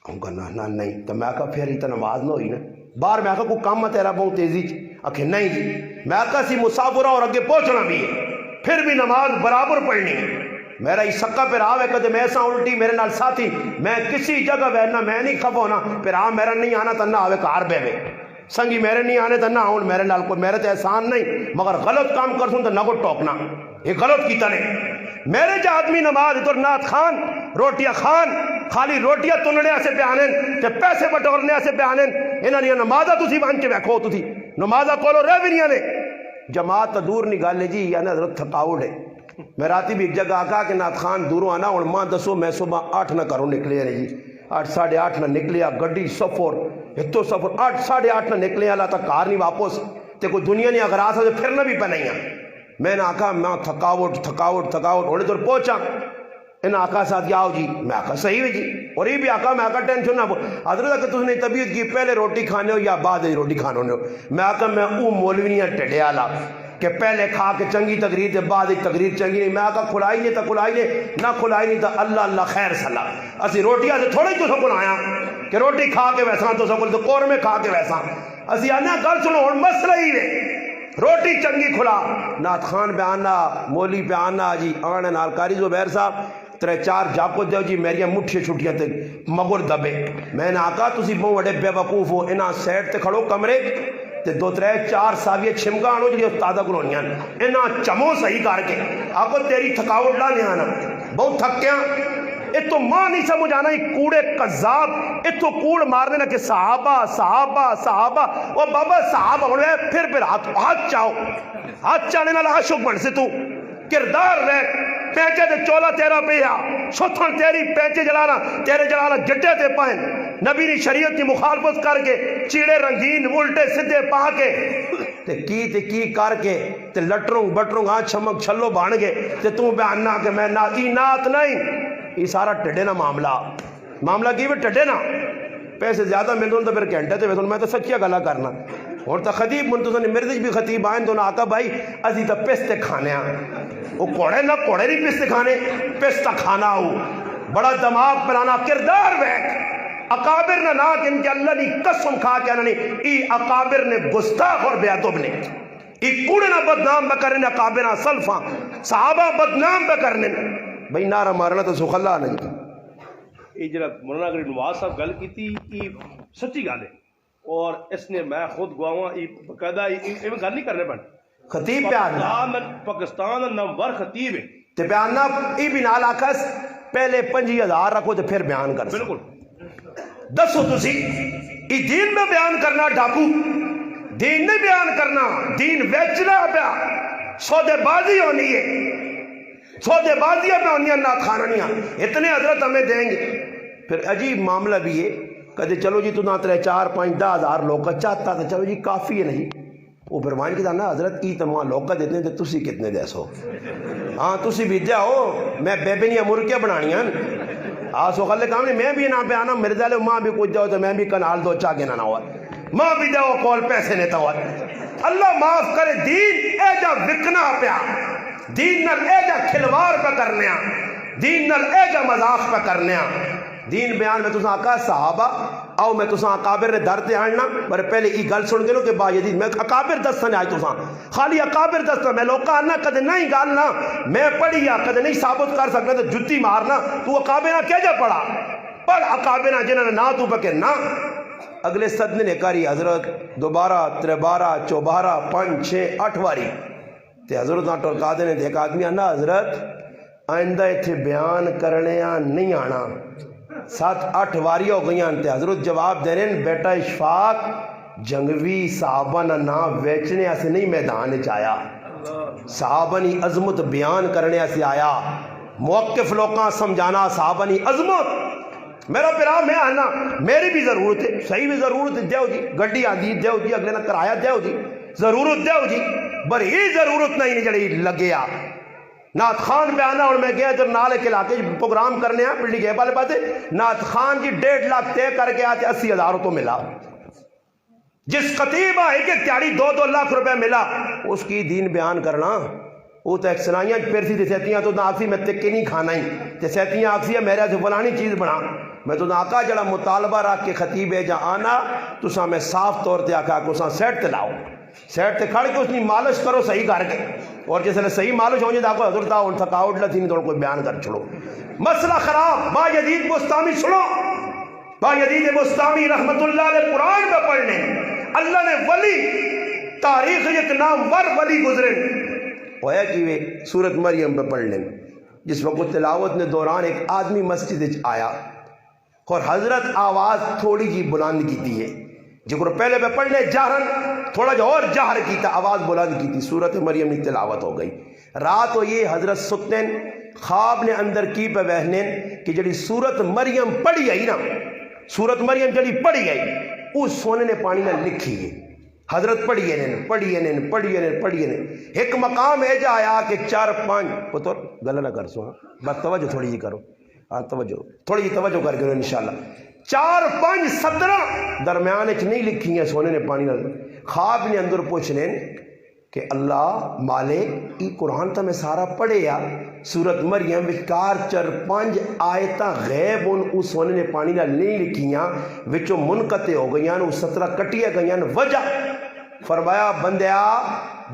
ہوں کہا نا نہیں تو میں کہا پھر ہی تو نماز نہ ہوئی نا باہر میں کہا کوئی کام ہے تیرا بہت تیزی آخر نہیں جی میں کہا سی مسافرہ اور اگے پہنچنا بھی ہے پھر بھی نماز برابر پڑھنی ہے میرا ہی سکا پھر آوے کہتے میں ایسا الٹی میرے نال ساتھی میں کسی جگہ بیٹھنا میں نہیں کھپ ہونا پھر میرا نہیں آنا تنہ آوے کار بے سنگی میرے نہیں آنے تنہ آؤں میرے نال کوئی میرے تے احسان نہیں مگر غلط کام کر سوں تو نہ کو ٹوکنا یہ غلط کیتا نہیں میرے جا آدمی نماز ادھر نات خان روٹیاں خان خالی روٹیاں تننے سے پہ آنے تے پیسے بٹورنے سے پہ آنے انہاں نے نمازہ تسی بان کے بیکھو تسی نمازہ کولو رہ بھی نہیں آنے جماعت دور نگال لے جی یعنی حضرت تھکاوٹ ہے میں راتی بھی ایک جگہ آکا کہ نات خان دوروں آنا اور ماں دسو میں صبح 8 نہ کروں نکلے رہے جی 8 ساڑھے 8 نہ نکلیا گڈی سفر اتو سفر 8 ساڑھے 8 نہ نکلے اللہ تک کار نہیں واپس تے کوئی دنیا نہیں اگر آسا تو پھرنا بھی پہ نہیں میں نے آکا میں تھکاوٹ ہونے دور پہنچا ان آقا ساتھ آؤ جی میں آقا صحیح ہے جی اور یہ بھی آقا میں آقا ٹینشن نہ حضرت اگر تُس نے طبیعت کی پہلے روٹی کھانے ہو یا بعد روٹی کھانے ہو میں آقا میں مولویاں ٹڈے آلا کہ پہلے کھا کے چنگی تقریر تے بعد تقریر چنگی نہیں میں آقا کھلائی نہیں تو کھلائی نہیں نہ کھلائی نہیں تو اللہ خیر صلاح اسی روٹیاں سے تھوڑی تو سکول آیا کہ روٹی کھا کے ویسا تو سکول تو قورمے کھا کے ویسا اسی آنا گل سنو اور مسئلہ ہی ہے روٹی چنگی کھلا نات خان پہ آنا مولی پہ آنا جی آنے نالکاری زبیر صاحب 3-4 جاپو دیو جی میری مٹھیاں چھٹیاں تے مگر دبے میں نے آقا تسی بہت بڑے بے وقوف ہو انہاں سیٹ تے کھڑو کمرے تے 2-3-4 ساویے چھمگا آنو جی استادہ کرونیاں انہاں چمو صحیح کر کے آقا تیری تھکاوٹ لا نہیں آنا بہت تھکیاں یہ تو ماں نہیں سمجھ آنا کوڑے قذاب اتو کوڑ مارنے نا کہ صحابہ صحابہ صحابہ وہ بابا صحابہ ہونے پھر ہاتھ چاہو ہاتھ چاہنے نہ عاشق بن سے تو کردار رہ پینچے دے چولا تیرا پیا شتھن تیری پینچے جلانا تیرے جلانا جٹے تے پائن نبی نے شریعت کی مخالفت کر کے چیڑے رنگین الٹے سدھے پا کے تے کی کر کے تے لٹروں بٹروں ہاں چھمک چھلو بان گئے تے تو بیاننا کہ میں نات نہیں یہ سارا ٹڈے نا معاملہ کی بھی ٹڈے نا پیسے زیادہ مل دوں تو پھر گھنٹے تے میں تو سچیا گلا کرنا اور تا خطیب منتظر میرے بھی خطیب آئیں تو نہ آقا بھائی ازی تا پستے کھانے وہ کوڑے نہ کوڑے نہیں پستے کھانے پستا کھانا ہو بڑا دماغ پرانا کردار بیک اکابر نہ کہ ان کے اللہ نے قسم کھا کے انہوں نے ای اکابر نے گستاخ اور بیعتب نے ای کوڑے نہ بدنام بکرنے اکابرہ سلفاں صحابہ بدنام بکرنے بھئی نارا مارنا تو سخ اللہ نہیں یہ جڑا مولانا غریب نواز صاحب گل کی تھی یہ سچی گل ہے اور اس نے میں خود گواہاں باقاعدہ یہ گل نہیں کرنے پڑ خطیب پیاننا پاکستان نمبر خطیب ہے تے پیاننا ای بھی نال آکھس پہلے 5000 رکھو تے پھر بیان کر بالکل دسو تسی ای دین میں بیان کرنا ڈاکو دین نہیں بیان کرنا دین ویچنا پیا سودے بازی ہونی ہے سودے بازیاں پہ ہونی ہیں نہ کھاننیاں اتنے حضرت ہمیں دیں گے پھر عجیب معاملہ بھی ہے کہتے چلو جی تو نہ 3-4-5-10 ہزار لوگ چاہتا تو چلو جی کافی ہے نہیں وہ پھر مان کے نا حضرت ای تمام لوگ دیتے ہیں تو تسی کتنے دے سو ہاں تسی بھی جاؤ میں بیبنیاں مرکیاں بنانیاں سو خلے کام نہیں میں بھی نہ پہ آنا میرے دالے ماں بھی کچھ جاؤ تو میں بھی کنال دو چاہ کے نہ ہوا ماں بھی جاؤ کول پیسے نہیں ہوا اللہ معاف کرے دین اے جا وکنا پیا دین نال اے جا کھلوار پہ کرنے دین نال اے جا مذاق پہ کرنے دین بیان میں تساں آقا صحابہ آؤ میں تساں اکابر نے در تے آنا پر پہلے ای گل سن کے لو کہ با یزید میں اکابر دستن آئی تساں خالی اکابر دستن میں لوکا آنا کدے نہیں گالنا میں پڑھیا کدے نہیں ثابت کر سکنا تو جتی مارنا تو اکابرہ کیا جا پڑھا پڑھ اکابرہ جنہوں نے نا تو پکے نا اگلے صدنے نے کاری حضرت 2-12-13-14-5-6-8 واری تے حضرت نہ ٹرکا دینے دیکھ آدمی آنا حضرت آئندہ اتھے بیان کرنے نہیں آنا 7-8 واری ہو گئی آنتے حضرت جواب دینے بیٹا اشفاق جنگوی صحابہ نہ ویچنے ایسے نہیں میدان چایا صحابہ نی عظمت بیان کرنے ایسے آیا موقف لوکاں سمجھانا صحابہ نی عظمت میرا پیرا میں آنا میری بھی ضرورت ہے صحیح بھی ضرورت ہے دیو جی گڈی آندھی دیو جی اگلے نہ کرایہ دیو جی ضرورت دیو جی بر ہی ضرورت نہیں جڑی لگیا نعت خان پہ آنا اور میں گیا جب نالے کے علاقے پروگرام کرنے ہیں پلڈی گئے والے پاتے نعت خان کی 1.5 لاکھ طے کر کے آتے 80,000 تو ملا جس خطیب آئے کہ تیاری 2-2 لاکھ روپے ملا اس کی دین بیان کرنا وہ تو ایک سنائیاں پیرسی تے سیتیاں تو ناکسی میں تکے نہیں کھانا ہی تے سیتیاں آکسی ہے میرے سے فلانی چیز بنا میں تو آقا جڑا مطالبہ رکھ کے خطیب ہے جا آنا تو سا میں صاف طور تے آقا کو سا سیٹ تے لاؤ سیٹ تے کھڑ کے اس نے مالش کرو صحیح کر کے اور جیسے صحیح مالش ہو جائے تو حضرت ان تھکاوٹ نہ تھی نہیں تو کوئی بیان کر چھوڑو مسئلہ خراب با یزید بستامی سنو با یزید بستامی رحمت اللہ علیہ قرآن میں پڑھنے اللہ نے ولی تاریخ ایک نامور ولی گزرے ہویا کہ وہ سورت مریم پہ پڑھ لیں جس وقت تلاوت نے دوران ایک آدمی مسجد آیا اور حضرت آواز تھوڑی جی بلند کی تھی ہے جو پہلے پہ پڑھنے جہرن تھوڑا جو اور جہر کی تھا آواز بلند کی تھی سورت مریم کی تلاوت ہو گئی رات ہو یہ حضرت ستن خواب نے اندر کی پہ بہنے کہ جڑی سورت مریم پڑھی گئی نا سورت مریم جڑی پڑھی گئی اس سونے نے پانی نہ لکھی ہے حضرت پڑھیے ایک مقام ہے جا آیا کہ 4-5 پتر گلہ نہ کر سو بس توجہ تھوڑی جی کرو توجہ تھوڑی جی توجہ کر کے انشاءاللہ 4-5-17 درمیان اچ نہیں لکھی ہیں سونے نے پانی نہ خواب نے اندر پوچھنے کہ اللہ مالک ای قرآن تا میں سارا پڑھے یا سورت مریم وچکار 4-5 آیتاں غیب اس سونے نے پانی نہ نہیں لکھیاں وچوں منقطع ہو گئیاں 17 کٹیاں گئیاں وجہ فرمایا بندیا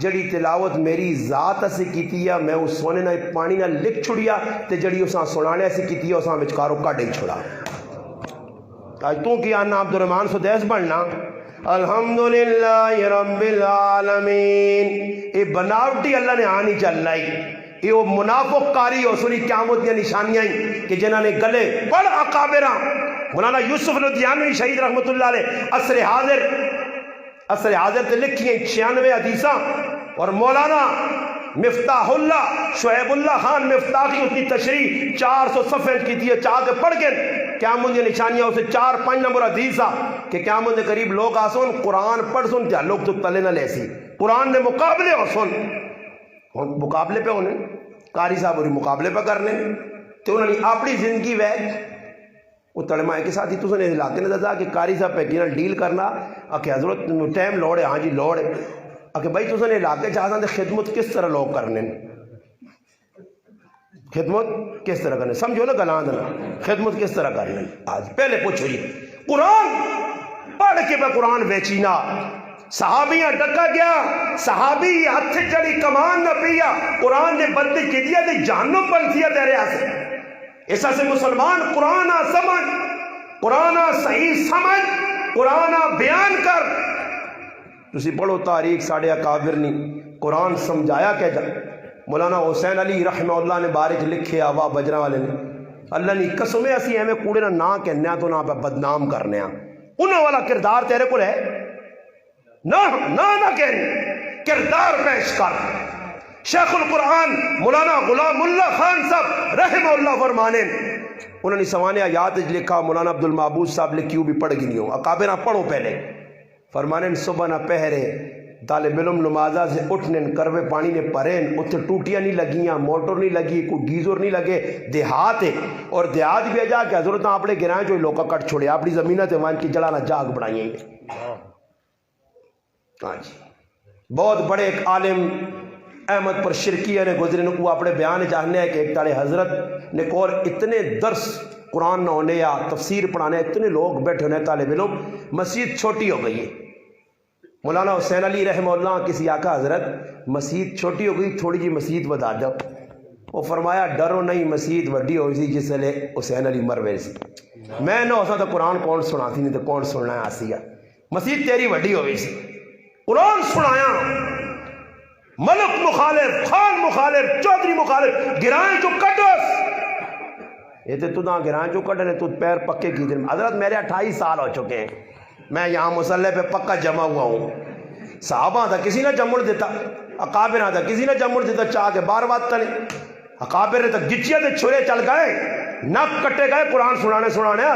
جڑی تلاوت میری ذات سے کیتی ہے میں اس سونے نہ پانی نہ لکھ چھڑیا تے جڑی اساں سنانے سے کیتی ہے اساں وچکارو کڈ ہی چھڑا آج تو کی آنا عبد الرحمن سدیس بننا الحمدللہ رب العالمین یہ بناوٹی اللہ نے آنی چل لائی یہ وہ منافق کاری ہو سنی قیامت دیا نشانیاں ہی کہ جنہاں نے گلے بڑ اکابراں مولانا یوسف لدھیانوی شہید رحمت اللہ علیہ عصر حاضر تے لکھی ہیں 96 حدیثاں، اور مولانا مفتاح اللہ شعیب اللہ خان مفتاح کی اس کی تشریح 400 صفحے کی تھی، چاہ کے پڑھ کے قیامت کی نشانیاں اسے 4-5 نمبر حدیث کہ قیامت کے قریب لوگ آسون قرآن پڑھ سن کیا لوگ تو تلے نہ لے سی قرآن نے مقابلے ہو سن مقابلے پہ ہونے قاری صاحب اور مقابلے پہ کرنے تو انہوں نے اپنی زندگی ویک وہ تڑمائے کے ساتھ ہی تو نے علاقے نے دسا کہ قاری صاحب پہ کینا ڈیل کرنا کہ حضرت ٹائم لوڑ ہے، ہاں جی لوڑ ہے کہ بھائی تو نے علاقے چاہتا ہے خدمت کس طرح لوگ کرنے خدمت کس طرح کرنے سمجھو نا گلان دینا خدمت کس طرح کرنے آج پہلے پوچھو جی قرآن پڑھ کے پہ قرآن بیچینا صحابیاں ڈکا گیا صحابی ہاتھ چڑی کمان نہ پیا قرآن نے بندی کی دیا دی جہنم بنتی ہے تیرے آسے ایسا سے مسلمان قرآن سمجھ قرآن صحیح سمجھ قرآن بیان کر تسی پڑھو تاریخ ساڑھے اکابر نے قرآن سمجھایا کہ جا مولانا حسین علی رحمہ اللہ نے بارک لکھے آوا بجرہ والے نے اللہ نے قسمیں اسی ہمیں کوڑے نہ کہنے تو نہ پہ بدنام کرنے انہوں والا کردار تیرے کو ہے نہ کہنے کردار پیش کر شیخ القرآن مولانا غلام اللہ خان صاحب رحمہ اللہ فرمانے انہوں نے سوانح آیات لکھا مولانا عبد المعبود صاحب لکھیوں بھی پڑھ گئی ہوں اکابرہ پڑھو پہلے فرمانے صبح نہ پہرے طالب علم نمازہ سے اٹھنے کروے پانی نے پرین اتھے ٹوٹیاں نہیں لگیاں موٹر نہیں لگی کوئی گیزر نہیں لگے دیہات ہے اور دیہات بھی جا کے حضرت اپنے گرائیں جو لوکا کٹ چھوڑے اپنی زمینہ تے وان کی جڑانا جاگ بڑھائیں ہاں جی بہت بڑے ایک عالم احمد پر شرکیہ نے گزرے کو اپنے بیان چاہنے ہے کہ ایک تالے حضرت نے کول اتنے درس قرآن نہ ہونے یا تفسیر پڑھانے اتنے لوگ بیٹھے ہونے طالب علم مسجد چھوٹی ہو گئی ہے مولانا حسین علی رحمہ اللہ کسی آقا حضرت مسجد چھوٹی ہو گئی تھوڑی جی مسجد بتا جاؤ وہ فرمایا ڈرو نہیں مسجد وڈی ہوئی سی جس لے حسین علی مروے سی میں نہ ہوسا تو قرآن کون سنا تھی نہیں تو کون سننا ہے آسیہ مسجد تیری وڈی ہوئی سی قرآن سنایا ملک مخالف خان مخالف چودھری مخالف گرائیں جو کٹوس یہ تو نہ گرائیں جو کٹنے تو پیر پکے کی دن حضرت میرے 28 سال ہو چکے ہیں میں یہاں مسلح پہ پکا جمع ہوا ہوں صحابہ تھا کسی نے جمڑ دیتا اکابر تھا کسی نے جمڑ دیتا چاہ کے بار بات تلے اکابر نے تو گچیا دے چھوڑے چل گئے نک کٹے گئے قرآن سنانے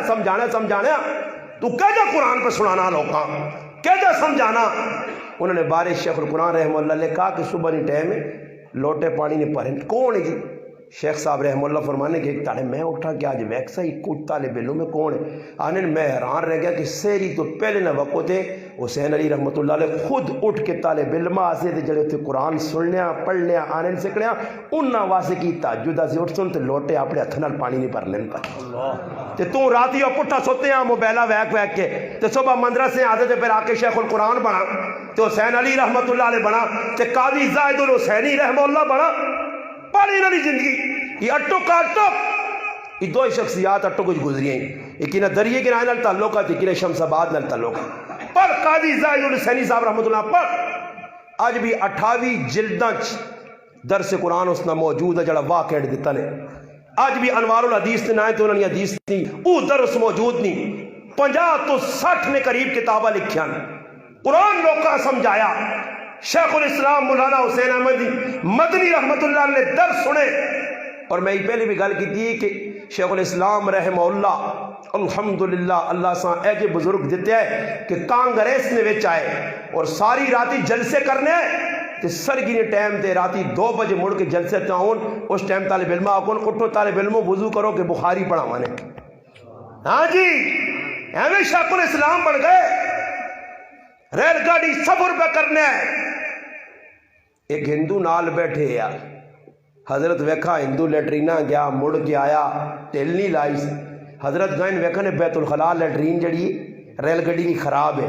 سمجھانے تو کہہ جا قرآن پہ سنانا لوکاں کہہ جا سمجھانا انہوں نے بارش شیخ القرآن رحمہ اللہ نے کہا کہ صبح نہیں ٹائم ہے لوٹے پانی نے پڑھیں کون ہے جی شیخ صاحب رحمہ اللہ فرمانے کہ ایک تالے میں اٹھا کہ آج ویکسا ہی کچھ طالب علم میں کون ہے آنے میں حیران رہ گیا کہ سیری تو پہلے نہ وقت ہے حسین علی رحمۃ اللہ علیہ خود اٹھ کے طالب علم آسے تھے جڑے تھے قرآن سننے پڑھنے آنے سکھنے انہاں واسے کی تہجد سے اٹھ سن تے لوٹے اپنے ہتھ نال پانی نہیں بھر لین پر تے تو راتی او پٹھا سوتے ہیں موبائلا ویک کے تے صبح مدرسے آتے تے پھر آ کے شیخ القرآن بنا تے حسین علی رحمۃ اللہ علیہ بنا تے قاضی زاہد الحسینی رحمہ اللہ بنا پڑھی نہ زندگی یہ اٹو کا اٹو یہ دو شخصیات اٹو کچھ گزری ہیں ایک نہ دریے کے نال تعلق ہے کہ شمس آباد نال تعلق پر قاضی زاہد الحسینی صاحب رحمۃ اللہ پر آج بھی 28 جلداں درس قرآن اس نہ موجود ہے جڑا واقع دیتا نے آج بھی انوار الحدیث نے نائیں تو انہوں نے حدیث نہیں او درس موجود نہیں 50 تو 60 نے قریب کتابہ لکھیاں قرآن لوکا سمجھایا شیخ الاسلام مولانا حسین احمد مدنی رحمت اللہ نے درس سنے اور میں پہلے بھی گل کی تھی کہ شیخ الاسلام رحمہ اللہ الحمدللہ اللہ سا ایجے بزرگ دیتے ہیں کہ کانگریس نے وچ آئے اور ساری راتی جلسے کرنے تے سرگی نے ٹائم تے راتی 2 بجے مڑ کے جلسے چاہون اس ٹائم طالب علم آکون اٹھو طالب علم وضو کرو کہ بخاری پڑھا مانے ہاں جی ایویں شیخ الاسلام بڑھ گئے ریل گاڑی سفر پہ کرنے ایک ہندو نال بیٹھے یا حضرت ویکھا ہندو لیٹرینہ گیا مڑ کے آیا تیل نہیں لائی حضرت گائن ویکھا نے بیت الخلاء لیٹرین جڑی ریل گاڑی نہیں خراب ہے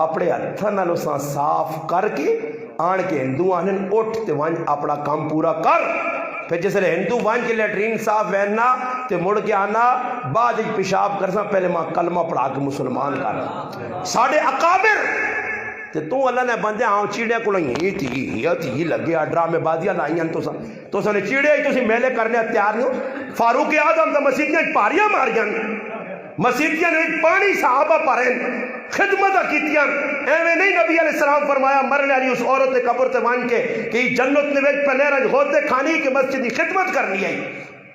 اپنے ہتھاں نال اساں صاف کر کے آن کے ہندو آنے اٹھ تے وانج اپنا کام پورا کر پھر جس لئے ہندو وانج کے لیٹرین صاف ویننا تے مڑ کے آنا بعد پیشاب کرسا پہلے ماں کلمہ پڑھا کے مسلمان کر ساڑھے اکابر تے تو اللہ نے بندے ہاں چیڑیاں کو تھی لگے ڈرامے بازیاں لائیاں تو نے چیڑے ہی تسی میلے کرنے تیار نہیں ہو. فاروق اعظم تو مسیتیاں پاریاں ماریاں, مسیتیاں نے پانی صحابہ پاریں, خدمت کیتیاں. ایویں نہیں نبی علیہ السلام فرمایا مرنے والی اس عورت نے قبر تے مان کے کہ جنت نے وچ پنیرا ہوتے کھانی کہ مسجد کی خدمت کرنی ہے.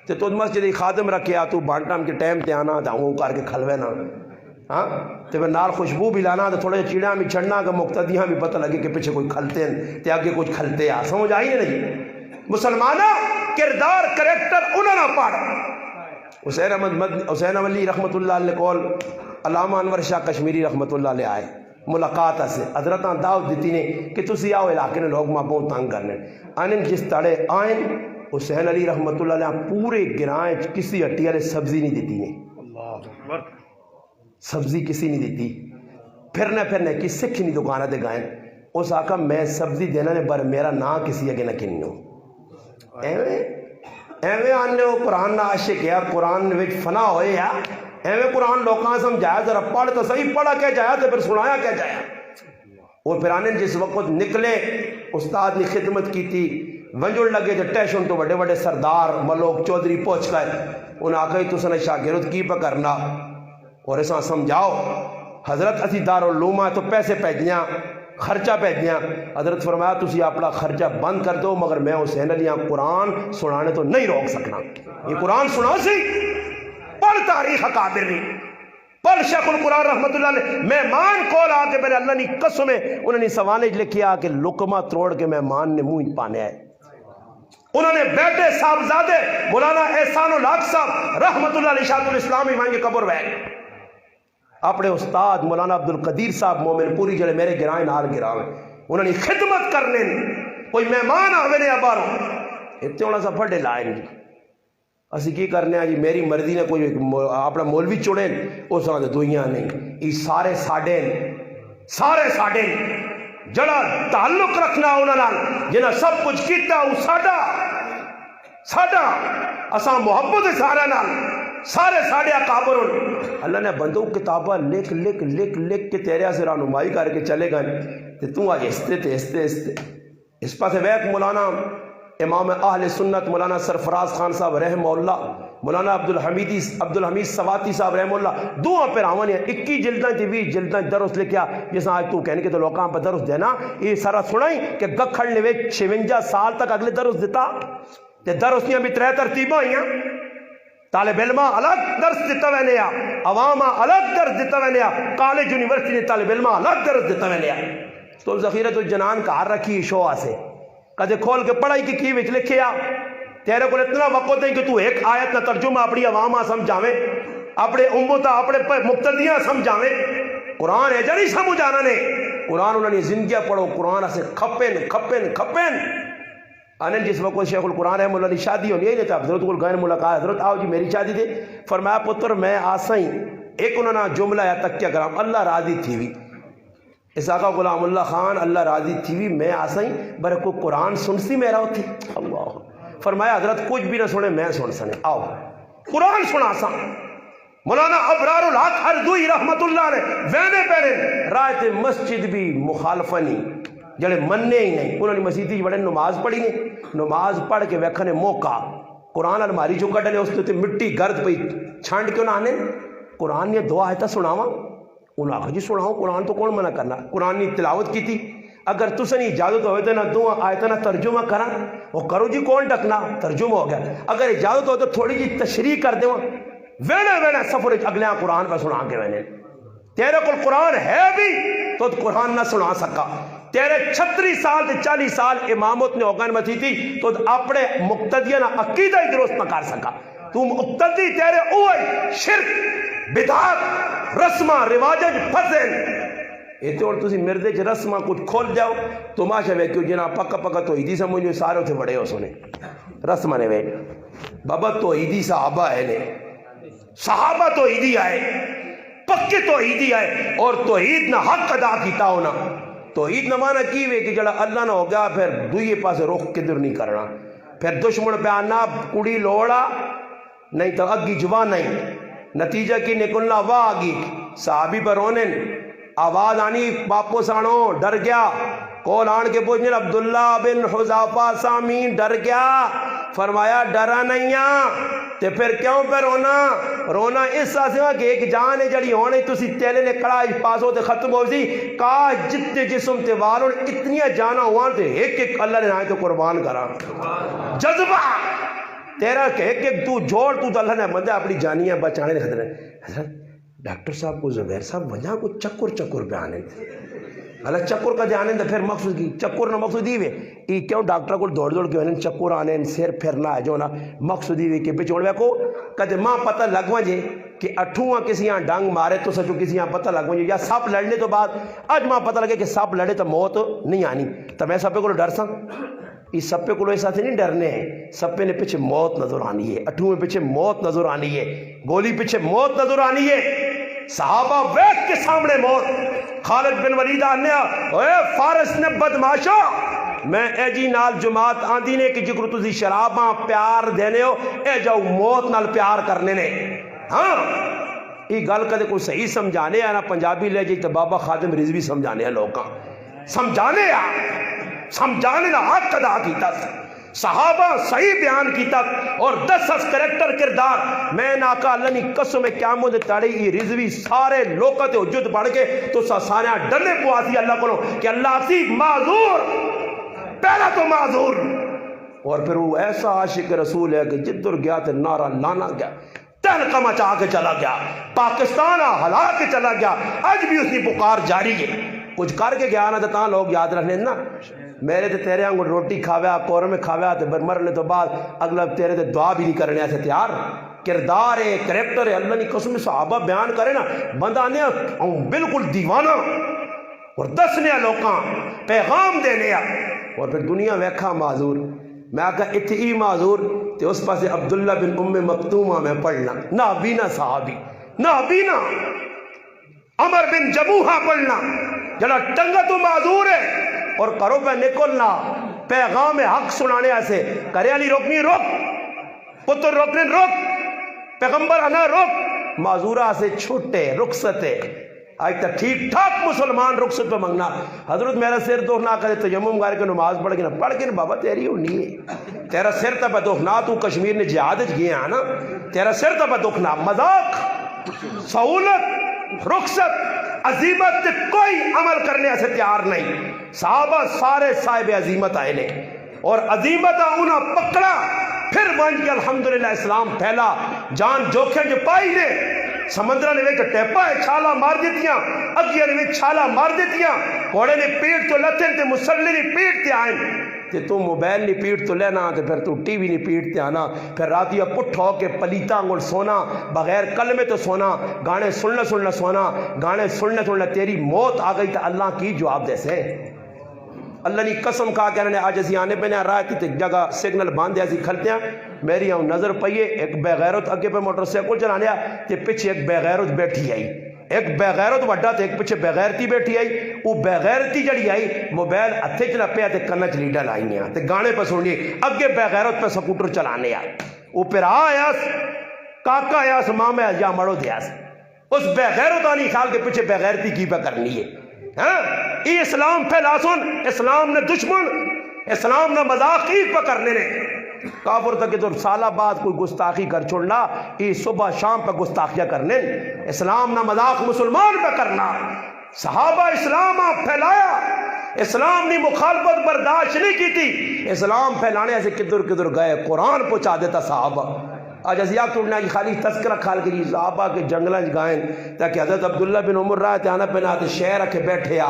تے تو مسجد کی خادم رکھیا تو بانٹام کے ٹائم تے آنا تے ہوں کر کے کھلوے نا, ہاں تے پھر نال خوشبو بھی لانا تے تھوڑے چیڑیاں بھی چھڑنا کہ مقتدیاں بھی پتہ لگے کہ پیچھے کوئی کھلتے ہیں تے آگے کچھ کھلتے آ. سمجھ آئی نہیں؟ مسلمانہ کردار کریکٹر انہوں نے پڑھ. حسین علی رحمت اللہ علیہ کول علامہ انور شاہ کشمیری رحمت اللہ علیہ آئے ملاقات سے حضرتاں دعوت دیتی نے کہ تسی آؤ علاقے نے لوگ ماں بہت تنگ کرنے آئین. جس تڑے آئین حسین علی رحمت اللہ علیہ پورے گرائیں کسی ہٹی والے سبزی نہیں دیتی نے, سبزی کسی نہیں دیتی. پھرنے کی سکھ نہیں دکانہ دے گائیں. اس آقا میں سبزی دینا نے بر میرا نا کسی اگے نہ کنیوں. ایویں آنے ہو قرآن نہ عاشق ہے, قرآن وچ فنا ہوئے یا ایویں قرآن لوکاں سمجھایا ذرا پڑھ تو صحیح, پڑھا کیا جایا تو پھر سنایا کیا جایا. اور پھر آنے جس وقت نکلے استاد نے خدمت کی تھی ونجڑ لگے جو ٹیشن تو بڑے بڑے سردار ملوک چودھری پہنچ گئے. انہیں آکھا تو سنے شاگرد کی پہ کرنا اور ایسا سمجھاؤ حضرت اسی دارالعلوم تو پیسے پیجیاں خرچہ پیجیاں. حضرت فرمایا تسی اپنا خرچہ بند کر دو مگر میں حسین علی قرآن سنانے تو نہیں روک سکنا. یہ قرآن سنا سی پڑھ تاریخ اکابر نہیں پڑھ شیخ القرآن رحمت اللہ علیہ مہمان کول آ کے میرے اللہ نے قسم ہے انہوں نے سوانج لکھیا کہ لقمہ توڑ کے مہمان نے منہ پانے آئے. انہوں نے بیٹے صاحبزادے مولانا احسان الحق صاحب رحمت اللہ علیہ شاہ الاسلام ایمان کے قبر وے اپنے استاد مولانا عبد القدیر صاحب مومن پوری جڑے میرے گرائیں نال گراوے انہوں نے خدمت کرنے کوئی مہمان آوے نے ابارو اتنے ہونا سا پھڑے لائیں جی اسی کی کرنے ہیں جی میری مرضی نے کوئی اپنا مولوی چڑھیں اس طرح دوئیاں نہیں. یہ سارے ساڑے جڑا تعلق رکھنا انہوں جنہاں سب کچھ کیتا وہ ساڑا اساں محبت سارے نال سارے ساڑے اکابر. اللہ نے بندوں کتابہ لکھ کے تیرے سے رہنمائی کر کے چلے گئے تے تو آج استے اس پاس ویک مولانا امام اہل سنت مولانا سرفراز خان صاحب رحمہ اللہ مولانا عبدالحمید سواتی صاحب رحمہ اللہ دعا پر آوانی ہیں 21 جلدیں تھی 20 جلدیں درست لکھیا جیسا آج تو کہنے کے تو لوکاں پر درست دینا یہ سارا سنائی کہ گکھڑ نے 56 سال تک اگلے درست دیتا تے درستیاں بھی 3 ترتیبہ ہوئی ہیں. طالب علمہ الگ درس دیتا ہوئے نیا عوامہ الگ درس دیتا ہوئے نیا کالج یونیورسٹی نے طالب علمہ الگ درس دیتا ہوئے نیا. تو ذخیرت الجنان کا ہر رکھی شوہ سے کدے کھول کے پڑھائی کی وچ لکھیا تیرے کو اتنا وقت ہے کہ تو ایک آیت نہ ترجمہ اپنی عوامہ سمجھاویں اپنے امتہ اپنے مقتدیاں سمجھاویں. قرآن ہے جنہی سمجھ آنا نے قرآن انہوں نے زندگیاں پڑھو قرآن سے کھپن آنے جس وقت شیخ القرآن رحمہ اللہ کی شادی ہونی ہے تو حضرت کو گئے ملاقات حضرت آؤ جی میری شادی دے فرمایا پتر میں آسائیں ایک انہوں نے جملہ یا تک کیا کرام اللہ راضی تھی ہوئی اس آقا غلام اللہ خان اللہ راضی تھی ہوئی میں آسائیں برے کو قرآن سن سی میرا ہوتی اللہ فرمایا حضرت کچھ بھی نہ سنے میں سن سنے آؤ قرآن سنا سا. مولانا ابرار الحق اردوئی رحمت اللہ نے وینے پہنے رائت مسجد بھی مخالفہ نہیں جڑے مننے ہی نہیں انہوں نے مسیدی بڑے نماز پڑھی نہیں نماز پڑھ کے ویکھنے موقع قرآن الماری جو کٹنے اس تے مٹی گرد پہ چھانڈ کیوں نہ آنے قرآن نے دعا ہے تا سناوا انہوں نے آخر جی سناؤ قرآن تو کون منع کرنا قرآن نے تلاوت کی تھی اگر تسے نہیں اجازت ہوئے تو نہ دعا آیتہ نہ ترجمہ کرا وہ کرو جی کون ٹکنا ترجمہ ہو گیا اگر اجازت ہو تو تھوڑی جی تشریح کر دیں وینے سفر اگلے قرآن پہ سنا کے وینے تیرے کو قرآن ہے بھی تو قرآن نہ سنا سکا تیرے 36 سال تے 40 سال امامت نے اوگن متی تھی تو اپنے مقتدیہ نہ عقیدہ ہی درست نہ کر سکا تو مقتدی تیرے اوئی شرک بدعات رسمہ رواجہ پھسن یہ تو اور تسی مردے چ رسمہ کچھ کھول جاؤ تماشا وے کیوں جنا پکا تو عیدی سمجھو سارے تھے بڑے ہو سنے رسمہ نے وے بابا تو عیدی صحابہ ہے نے صحابہ تو عیدی آئے پکے تو عیدی آئے اور توحید نہ حق ادا کیتا ہونا توحید نہ مانا کی وے کہ جڑا اللہ نہ ہو گیا پھر دوئے پاس رخ کدھر نہیں کرنا پھر دشمن پہ آنا کڑی لوڑا نہیں تو اگی جوان نہیں نتیجہ کی نکلنا واہ آگی صحابی پر رونے آواز آنی واپس آنو، ڈر گیا، کول آن کے پوچھنے عبداللہ بن حذافہ سامی ڈر گیا، فرمایا ڈرا نہیں تے پھر کیوں پہ رونا اس سے کہ ایک جان ہے جڑی ہونے تسی تیلے نے کڑا پاسو تے ختم ہو سی، کاش جتنے جسم تے والوں اتنی جانا ہوا تے ایک ایک اللہ نے آئے تو قربان کرا، جذبہ تیرا کہ ایک تو جوڑ تو اللہ نے مندہ اپنی جانیاں بچانے نے خطرے۔ حضرت ڈاکٹر صاحب کو زبیر صاحب وجہ کو چکر پہ آنے تھے، اللہ چکر کا جانے تھے، پھر مقصود کی چکر نہ مقصود دیوے ای کیوں ڈاکٹر کو دوڑ کے انہیں چکر آنے سر پھرنا ہے جو نا مقصود دیوے کہ بچوڑ بے کو کہتے ماں پتہ لگ وجے کہ اٹھواں کسی یہاں ڈانگ مارے تو سچو کسی یہاں پتہ لگ وجے یا سپ لڑنے تو بعد آج ماں پتہ لگے کہ سپ لڑے تو موت نہیں آنی، تو میں سپے کو ڈر سا اس سپے کو ایسا تھے نہیں ڈرنے ہیں، سپے نے پیچھے موت نظر آنی ہے، اٹھویں پیچھے موت نظر آنی ہے، گولی پیچھے موت نظر آنی ہے، صحابہ ویک کے سامنے موت۔ خالد بن ولید آنے اے فارس نے بدماشو میں اے جی نال جماعت آندی نے کہ جکر تسی شراباں پیار دینے ہو اے جاؤ موت نال پیار کرنے نے، ہاں یہ گل کدے کوئی صحیح سمجھانے ہے نا پنجابی لے جی تو بابا خادم رضوی سمجھانے ہیں لوگاں، سمجھانے نا حق ادا کیتا صحابہ صحیح بیان کیتا اور 10 کریکٹر کردار میں ناکا اللہ نی قسم قیامت تاڑی یہ رضوی سارے لوکا تے حجت پڑھ کے تو سانیاں ڈرنے پواسی اللہ کو کہ اللہ اسی معذور پہلا تو معذور، اور پھر وہ ایسا عاشق رسول ہے کہ جدر گیا تے نعرہ لانا گیا، تہلکہ مچا کے چلا گیا، پاکستان ہلا کے چلا گیا، آج بھی اس کی پکار جاری ہے، کچھ کر کے گیا نا تو لوگ یاد رکھنے نا میرے تے تیرے آنگو روٹی کھاویا قورمے کھاویا تے مرنے تو بعد اگلا تیرے تے دعا بھی نہیں کرنے ایسے تیار، کردار ہے کریکٹر ہے، اللہ نے قسم صحابہ بیان کرے نا بندہ نے بالکل دیوانہ اور دسنے لوکاں پیغام دینے اور پھر دنیا ویکھا معذور، میں آکا اتنی معذور تے اس پاس عبداللہ بن ام مکتومہ میں پڑھنا نہ بینا صحابی نہ بینا عمر بن جموحہ پڑھنا جڑا ٹنگا تو معذور ہے اور کرو پہ نکلنا پیغام حق سنانے ایسے کرے علی روکنی روک پتر روکنے روک پیغمبر انا روک معذورہ سے چھوٹے رخصتے آج تک ٹھیک ٹھاک مسلمان رخصت پہ منگنا حضرت میرا سر دکھنا کرے تیمم گار کے نماز پڑھ کے نا پڑھ کے نا بابا تیری ہونی ہے تیرا سر تب دکھنا تو کشمیر نے جہاد گیا نا تیرا سر تب دکھنا مذاق سہولت رخصت عظیمت کوئی عمل کرنے ایسے تیار نہیں، صحابہ سارے صاحب عظیمت آئے نے اور عظیمت انہاں پکڑا پھر ون کے الحمدللہ اسلام پھیلا، جان جوکھے جو پائی نے سمندرہ نے ویک ٹیپا ہے چھالا مار دیتیاں، اگیا نے ویک چھالا مار دیتیاں، کوڑے نے پیٹ تو لتن تے مسلی نے پیٹ تے آئیں تے تو موبائل نہیں پیٹ تو لینا تے پھر تو ٹی وی نہیں پیٹ تے آنا، پھر راتیا پٹھ ہو کے پلیتا انگل سونا بغیر کلمے تو سونا، گانے سننا سونا، گانے سننے تیری موت آ گئی تو اللہ کی جواب دے سے اللہ نے قسم کہا کہ انہیں آج اسی آنے پہ نہیں رہا تھی جگہ سگنل باندھے ایسی کھلتے ہیں میری ہوں نظر پئیے ایک بے غیرت اگے پہ موٹر سیکل چلانے تے پیچھے ایک بے غیرت بیٹھی آئی، ایک بے غیرت وڈا تے ایک پیچھے بے غیرتی بیٹھی آئی، وہ بے غیرتی جڑی آئی موبائل ہتھے چ پیا تے کنا چ لیڈا لائی تے گانے پہ سننی اگے بے غیرت پہ سکوٹر چلانے وہ پھر آیا کاکا آیا ماما آیا یا مڑو دیا اس بے غیرت آنی خیال کے پیچھے بے غیرتی کی پہ کرنی ہے، ہاں یہ اسلام پھیلا سن اسلام نے دشمن اسلام نے مذاق عید پہ کرنے نے کافر تک تو سالہ بعد کوئی گستاخی کر چھوڑنا یہ صبح شام پہ گستاخیاں کرنے اسلام نہ مذاق مسلمان پہ کرنا، صحابہ اسلام پھیلایا، اسلام نے مخالفت برداشت نہیں کی تھی، اسلام پھیلانے سے کدھر گئے قرآن پہنچا دیتا صحابہ، آج ازیاب توڑنا کی خالی تذکرہ کھال کے صحابہ کے جنگلہ گائیں تاکہ حضرت عبداللہ بن عمر رہا تھے آنا پہنا آتے شہر رکھے بیٹھے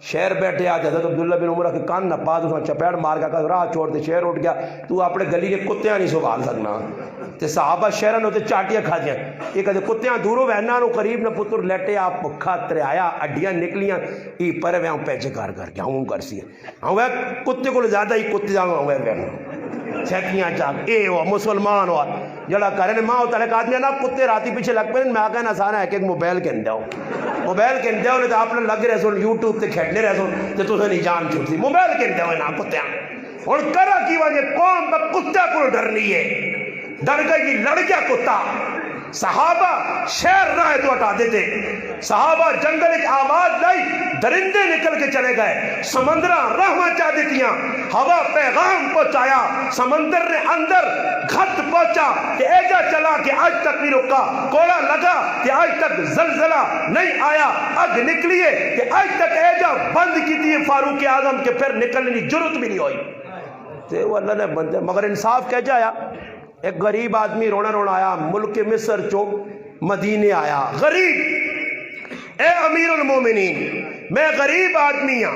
شہر بیٹھے آتے حضرت عبداللہ بن عمر کے کان نہ پاس اس میں چپیڑ مار گیا راہ چھوڑ دے شہر اٹھ گیا تو اپنے گلی کے کتیاں نہیں سنبھال سکنا تے صحابہ شہرہ نے ہوتے چاٹیاں کھا دیا یہ کہتے کتیاں دوروں وہنا نو قریب نہ پتر لیٹے آپ پکھا ترے آیا اڈیاں نکلیاں ای پرے وہاں پیچھے کار کر کے ہوں کر سی ہوں وہ کتے کو زیادہ ہی کتے جاؤں ہوں وہ چھکیاں چاک اے وہ مسلمان ہوا جڑا کرنے ماں ہوتا ہے کہ آدمی نا کتے راتی پیچھے لگ پہ میں آگا نسانا ہے کہ ایک موبائل کے اندے ہو موبائل کے اندے ہو نہیں تو آپ نے لگ رہے سن یوٹیوب تے کھیٹنے رہے سن تو سے نہیں جان چھوٹی موبائل کے اندے ہوئے نا کتے اور کرا کی وجہ قوم پر کتے کو ڈرنی ہے ڈر گئی لڑ گیا کتا صحابہ شہر راہ تو ہٹا دیتے، صحابہ جنگل کی آواز لائی درندے نکل کے چلے گئے، سمندرہ رحمہ چاہ دیتیاں، ہوا پیغام پہنچایا، سمندر نے اندر گھت پہنچا کہ ایجا چلا کہ آج تک نہیں رکا، کوڑا لگا کہ آج تک زلزلہ نہیں آیا، اگ نکلیے کہ آج تک ایجا بند کی تھی فاروق اعظم کے پھر نکلنے کی جرت بھی نہیں ہوئی۔ تو وہ اللہ نے بندے مگر انصاف کہہ جایا، ایک غریب آدمی رونا رونا آیا ملک مصر چو مدینے آیا، غریب، اے امیر المومنین میں غریب آدمی ہاں،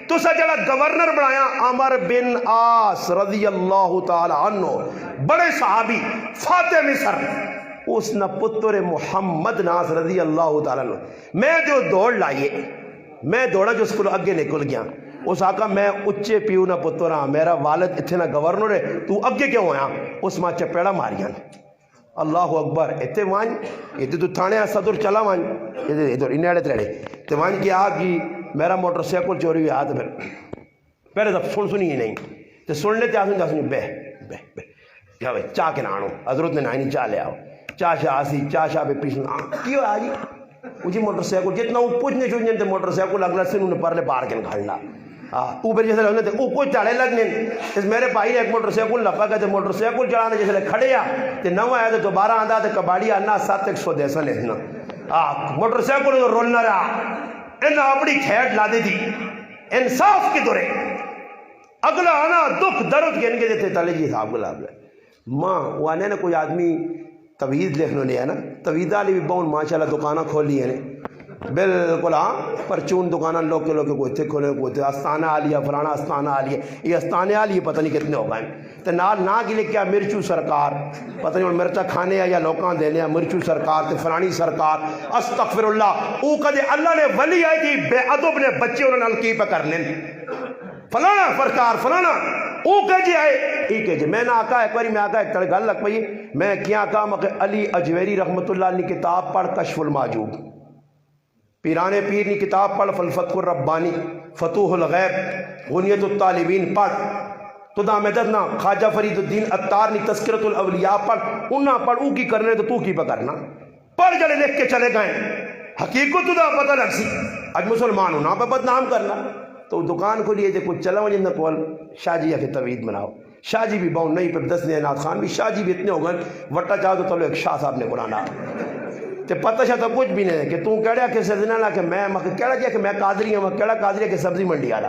تو سا جڑا گورنر بنایا عمر بن عاص رضی اللہ تعالی عنہ، بڑے صحابی فاتح مصر، اس نہ پتر محمد ناس رضی اللہ تعالی عنہ، میں جو دوڑ لائیے، میں دوڑا جو سکول اگے نکل گیا، اس آقا میں اچے پیو نہ پتر ہاں، میرا والد اتھے نہ گورنر ہے، تو اگے کیوں ہویا؟ اس ماں چپیڑا ماریاں، اللہ اکبر، اتھے وان اتھے تو تھانے صدر چلا وان ادھر انہیڑے تریڑے تو وان کی آگی میرا موٹر سیکل چوری ہوئی آتا، پھر پہلے دب سنی ہی نہیں تو سن لیتے آسن بے بے بے کیا بھائی چاہ کے نانو حضرت نے نائنی چاہ لے آؤ، چاہ شاہ آسی چاہ شاہ پہ پیشن کیوں آجی مجھے موٹر سیکل جتنا وہ پوچھنے چوچنے تھے موٹر سیکل اگلا سے انہوں نے پرلے پار کے نکھالنا، اوپر جیسے لگنے تھے اوپر چڑھے لگنے، اس میرے بھائی نے ایک موٹر سیکل لپا گئے تھے، موٹر سیکل چڑھانے جیسے کھڑے آ تو نو آیا تو دوبارہ آندھا تو کباڑی آنا 700 دیسا لینا، موٹر سیکل تو رولنا رہا، انہا اپنی کھیٹ لا دی تھی، انصاف کی دورے اگلا آنا دکھ درد کے ان کے دیتے تلے جی صاحب گلاب لے ماں وانے نا کوئی آدمی تویز لکھنو لیا نا، تویزہ لی بھی بہن ماشاءاللہ دکانہ کھول لی ہے بالکل، ہاں پرچون دکانہ لوگ کے کوئی تھے کھولے کوئی تھے استانہ آلیا فلانا استانہ آلیا، یہ استانے آلیا پتہ نہیں کتنے ہو گئے، تو نال نہ کی لکھیا مرچو سرکار، پتہ نہیں مرچا کھانے یا لوکاں دینے مرچو سرکار تے فلانی سرکار، استغفر اللہ، او کدے اللہ نے ولی آئی تھی بے ادب نے بچے انہوں نے کی پہ کرنے فلانا فرکار فلانا او کہ جی آئے ای کہ جی میں نے آقا ایک باری میں آقا ایک گل لگ پئی، میں کیا آقا مکہ علی اجویری رحمت اللہ علیہ کتاب پڑھ کشف المعجوب، پیرانے پیر نے کتاب پڑھ فالفتح الربانی، فتوح الغیب، غنیت الطالبین پڑھ، تو دا مددنا خواجہ فرید الدین اتار نے تذکرۃ الاولیاء پڑھ، انہاں پڑھ او کی کرنے تو کی پہ کرنا، پڑھ جڑے لکھ کے چلے گئے، حقیقت دا پتہ لگ سی، اج مسلمان ہونا پہ بدنام کرنا، تو دکان کو لیے جے کچھ چلا وجہ نہ کول شاہ جی کے توید بناؤ، شاہ جی بھی باؤں نہیں پہ 10 نینات خان بھی شاہ جی بھی اتنے ہو گئے، وٹا چاہو تو تلو ایک شاہ صاحب نے قرآن آ تے پتہ شاہ تو کچھ بھی نہیں کہ تو کہڑا کہ سرزنہ لا کہ میں کہڑا کیا کہ میں قادری ہوں، کہڑا قادری ہے کہ سبزی منڈی آلا،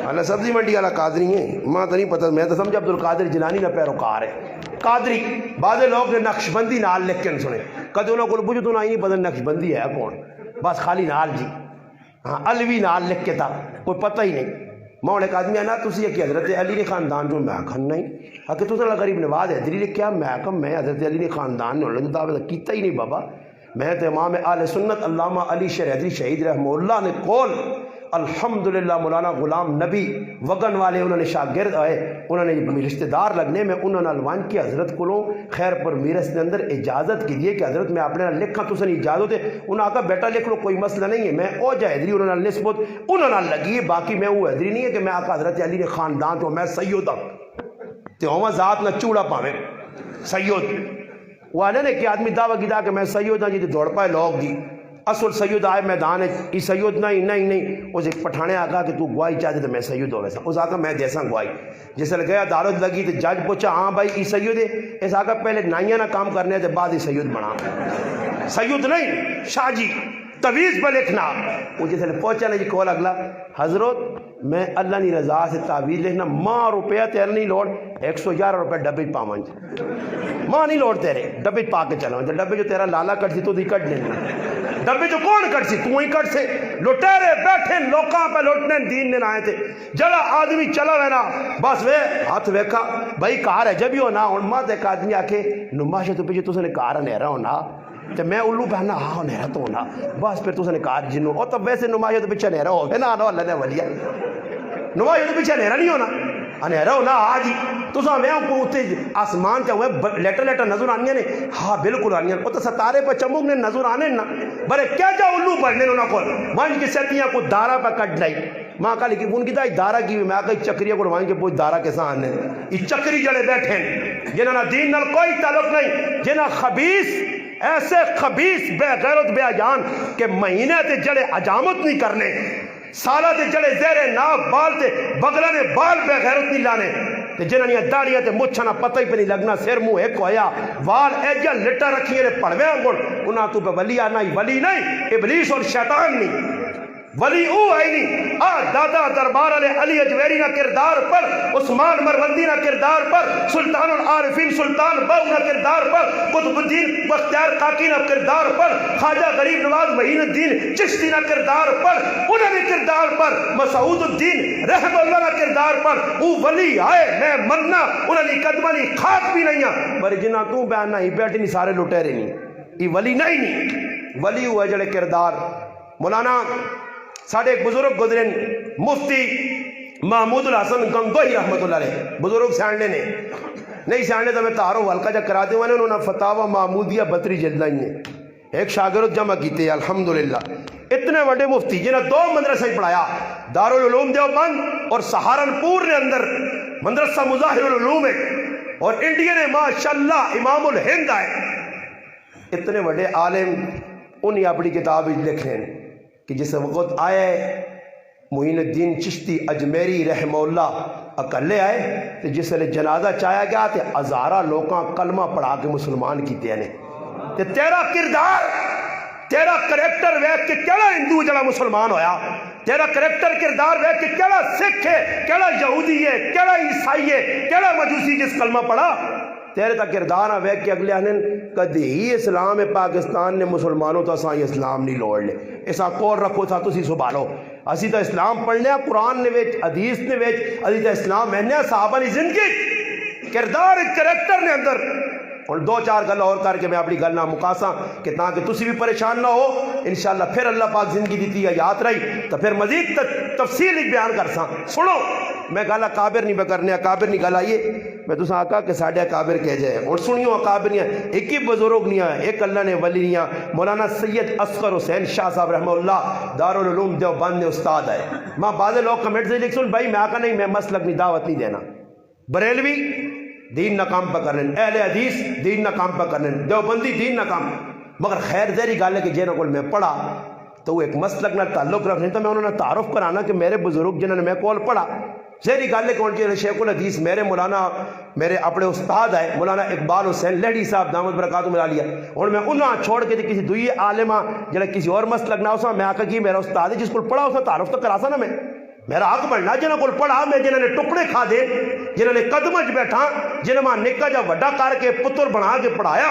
اللہ سبزی منڈی آلا قادری ہیں، ماں تو نہیں پتہ، میں تو سمجھا عبدالقادر جیلانی نہ پیروکار ہے قادری، بعض لوگ نے نقش بندی نال لکھ کے سنے، کدے انہوں کو پوچھو تو نہ ہی نہیں پتہ نقش بندی ہے کون، بس خالی نال جی، ہاں الوی نال لکھ کے تھا، کوئی پتہ ہی نہیں، ماں ایک آدمی ہے نا تسی کہ حضرت علی نے خاندان جو میں کھن نہیں، کہ تو اللہ غریب نواز حیدری لکھیا، میں حضرت علی نے خاندان نے اللہ دعوت کیتا ہی نہیں بابا، میں تو امام اہل سنت علامہ علی شیر حیدری شہید رحمہ اللہ نے قول، الحمدللہ مولانا غلام نبی وگن والے انہوں نے شاگرد آئے، انہوں نے رشتہ دار لگنے میں انہوں نے الوان کی حضرت کو خیر پر میرس کے اندر اجازت کی دیئے کہ حضرت میں اپنے لکھا تو سن اجازت ہے، انہوں نے کہا بیٹا لکھ لو کوئی مسئلہ نہیں ہے، میں او جا حیدری انہوں نے نسبت انہوں نے لگی ہے، باقی میں وہ حیدری نہیں ہے کہ میں آقا حضرت علی نے خاندان تو میں سید ہوں تو ہوں ذات نہ چوڑا پاویں سید، وہ آنے نے کہ آدمی دعویٰ کی دا کہ میں سید ہوں جی دوڑ پائے لوگ دی، اصل سید آئے میدان ہے، یہ سید نہیں، اس ایک پٹھانے آگا کہ تو گواہی چاہتے تو میں سید ہو ویسا، اس آگا میں جیسا گواہی، جیسے گیا عدالت لگی تو جج پوچھا ہاں بھائی یہ سید ہے، اس آگا پہلے نائیاں نہ کام کرنے تھے بعد ہی سید بنا، سید نہیں شاہ جی تویز پہ لکھنا، وہ جیسے پہنچا نا جی کول اگلا حضرت میں اللہ نی رضا سے تعویذ لکھنا، ماں روپیہ تیرے نہیں لوڑ 111 روپے ڈبے پاون ماں نہیں لوڑ تیرے ڈبے پا کے چلا ڈبے جو تیرا لالا کٹ سی تو دی کٹ لینا، ڈبے جو کون کٹ سی تو ہی کٹ سے، لٹیرے بیٹھے لوکاں پہ لوٹنے دین نے آئے تھے، جڑا آدمی چلا وینا بس وے ہاتھ ویکھا بھائی کار ہے جب ہی ہونا ہوں ماں ایک آدمی آ کے نماشے تو پیچھے تو نے کار نیرا ہونا تو میں الو پہنا ہاں نیرا تو ہونا بس پھر تو نے کار جنو اور تو ویسے نماشے تو پیچھے نیرا ہو گیا نا اللہ نے ولیہ نماشے تو پیچھے نیرا نہیں ہونا انہیرا ہونا آج ہی تو سا میں کو اتنے آسمان چاہوں ہے لیٹر نظر آنیاں نے ہاں بالکل آنیاں وہ تو ستارے پہ چمک نے نظر آنے نا برے کیا جا الو پڑھنے انہوں کو وانج کی سیتیاں کو دارہ پہ کٹ لائی ماں کہا لیکن ان کی دا دارہ کی میں آقا چکریہ کو وانج کے پوچھ دارہ کے ساتھ آنے یہ چکری جڑے بیٹھے جنہاں دین نال کوئی تعلق نہیں جنہاں خبیث ایسے خبیث بے غیرت بے جان کہ مہینے تے جڑے حجامت نہیں کرنے، سالہ تے جڑے زیر ناک بال تے بغلہ نے بال بے غیرت نہیں لانے، تے جنہاں نے داڑیاں تے مچھاں پتہ ہی پہ نہیں لگنا، سر منہ ایک ہویا، وال ایجا لٹا رکھیے نے پڑوے انگڑ، انہاں تو پہ ولی آنا ہی ولی نہیں، ابلیس اور شیطان نہیں، ولی او ہے نہیں۔ دادا دربار علی اجویری نہ کردار پر، عثمان مروندی نہ کردار پر، سلطان العارفین سلطان بہو نہ کردار پر، قطب الدین بختیار کاکی نہ کردار پر، خواجہ غریب نواز معین الدین چشتی نہ کردار پر، انہوں نے کردار پر، مسعود الدین رحم اللہ نہ کردار پر، او ولی آئے میں مننا انہوں نے قدمہ نہیں خاک بھی نہیں ہے، پر جنہ تو بیان نہیں بیٹھے نہیں سارے لٹے رہے نہیں، یہ ولی نہیں، ولی ہوئے جڑے کردار۔ مولانا ساڑھے ایک بزرگ گزرین مفتی محمود الحسن گنگوہی رحمت اللہ علیہ، بزرگ سیانڈے نے نہیں سیانڈے تو میں تعارف ہلکا جا کرا دے انہوں نے فتاوہ محمودیہ 32 جلدائیں ہیں، ایک شاگرد جمع کیتے الحمدللہ، اتنے بڑے مفتی جنہیں 2 مدرسہ ہی پڑھایا، دارالعلوم دیوبند اور سہارنپور نے اندر مدرسہ مظاہر العلوم ہے، اور انڈیا نے ماشاءاللہ امام الہند آئے، اتنے بڑے عالم انہیں اپنی کتاب لکھ رہے ہیں کہ جس وقت آئے معین الدین چشتی اجمیری رحمہ اللہ اکلے آئے تو جس لئے جنازہ چایا گیا تو ہزارہ لوگاں کلمہ پڑھا کے مسلمان کیتے ہیں، تو تیرا کردار تیرا کریکٹر ویک کہ کیڑا ہندو جڑا مسلمان ہویا، تیرا کریکٹر کردار ویک کہ کیڑا سکھ ہے، کیڑا یہودی ہے، کیڑا عیسائی ہے، کیڑا مجوسی جس کلمہ پڑھا، تیرے تا کردار ویک کہ اگلے آنن کدھی ہی اسلام پاکستان نے مسلمانوں تو اساں اسلام نہیں لوڑ لے، ایسا کور رکھو تھا تسی سبھالو، اسی تا اسلام پڑھنے قرآن نے ویچ حدیث نے ویچ اسی تا اسلام مہنے صحابہ نے زندگی کردار کریکٹر نے اندر۔ اور 2-4 گل اور کر کے میں اپنی گل نہ مکاساں کہ تاکہ تسی بھی پریشان نہ ہو، انشاءاللہ پھر اللہ پاک زندگی دیتی ہے یاد رہی تو پھر مزید تفصیل ایک بیان کر ساں۔ سنو میں گالا اکابر نہیں بکرنے، اکابر نہیں گل آئیے میں تو آقا کہ ساڑھے اکابر کہہ جائے اور سنیوں اکابر نہیں ہیں، ایک ہی بزرگ نہیں ہیں، ایک اللہ نے ولی نہیں ہیں، مولانا سید اصغر حسین شاہ صاحب رحمہ اللہ دارالعلوم دیوبند نے استاد ہے۔ ماں بعض لوگ کمنٹ سے لکھ سن بھائی میں آقا نہیں میں مسلک نہیں دعوت نہیں دینا، بریلوی دین نہ کام پہ کرنے، اہل حدیث دین نہ کام پہ کرنے، دیوبندی دین نہ کام، مگر خیر ذہری گال ہے کہ جنہوں کو میں پڑھا تو وہ ایک مسلک نہ تعلق رکھنے تو میں انہوں نے تعارف کرانا کہ میرے بزرگ جنہوں نے میں کول پڑھا ذہری گال ہے کون چیز شیخ الحدیث میرے مولانا میرے اپنے استاد ہے مولانا اقبال حسین لہڑی صاحب دامت برکاتہ ملا لیا، اور میں انہوں چھوڑ کے کسی دوئی عالمہ جنہیں کسی اور مسلک نہ ہو میں آقا کی میرا استاد ہے جس کو پڑھا اس نے تعارف تو کرا سا نا، میں میرا حق بننا جنہوں کو پڑھا میں جنہوں نے ٹکڑے کھا دے جنہوں نے قدمج بیٹھا جنہوں نے نکا جا وڈا کر کے پتر بنا کے پڑھایا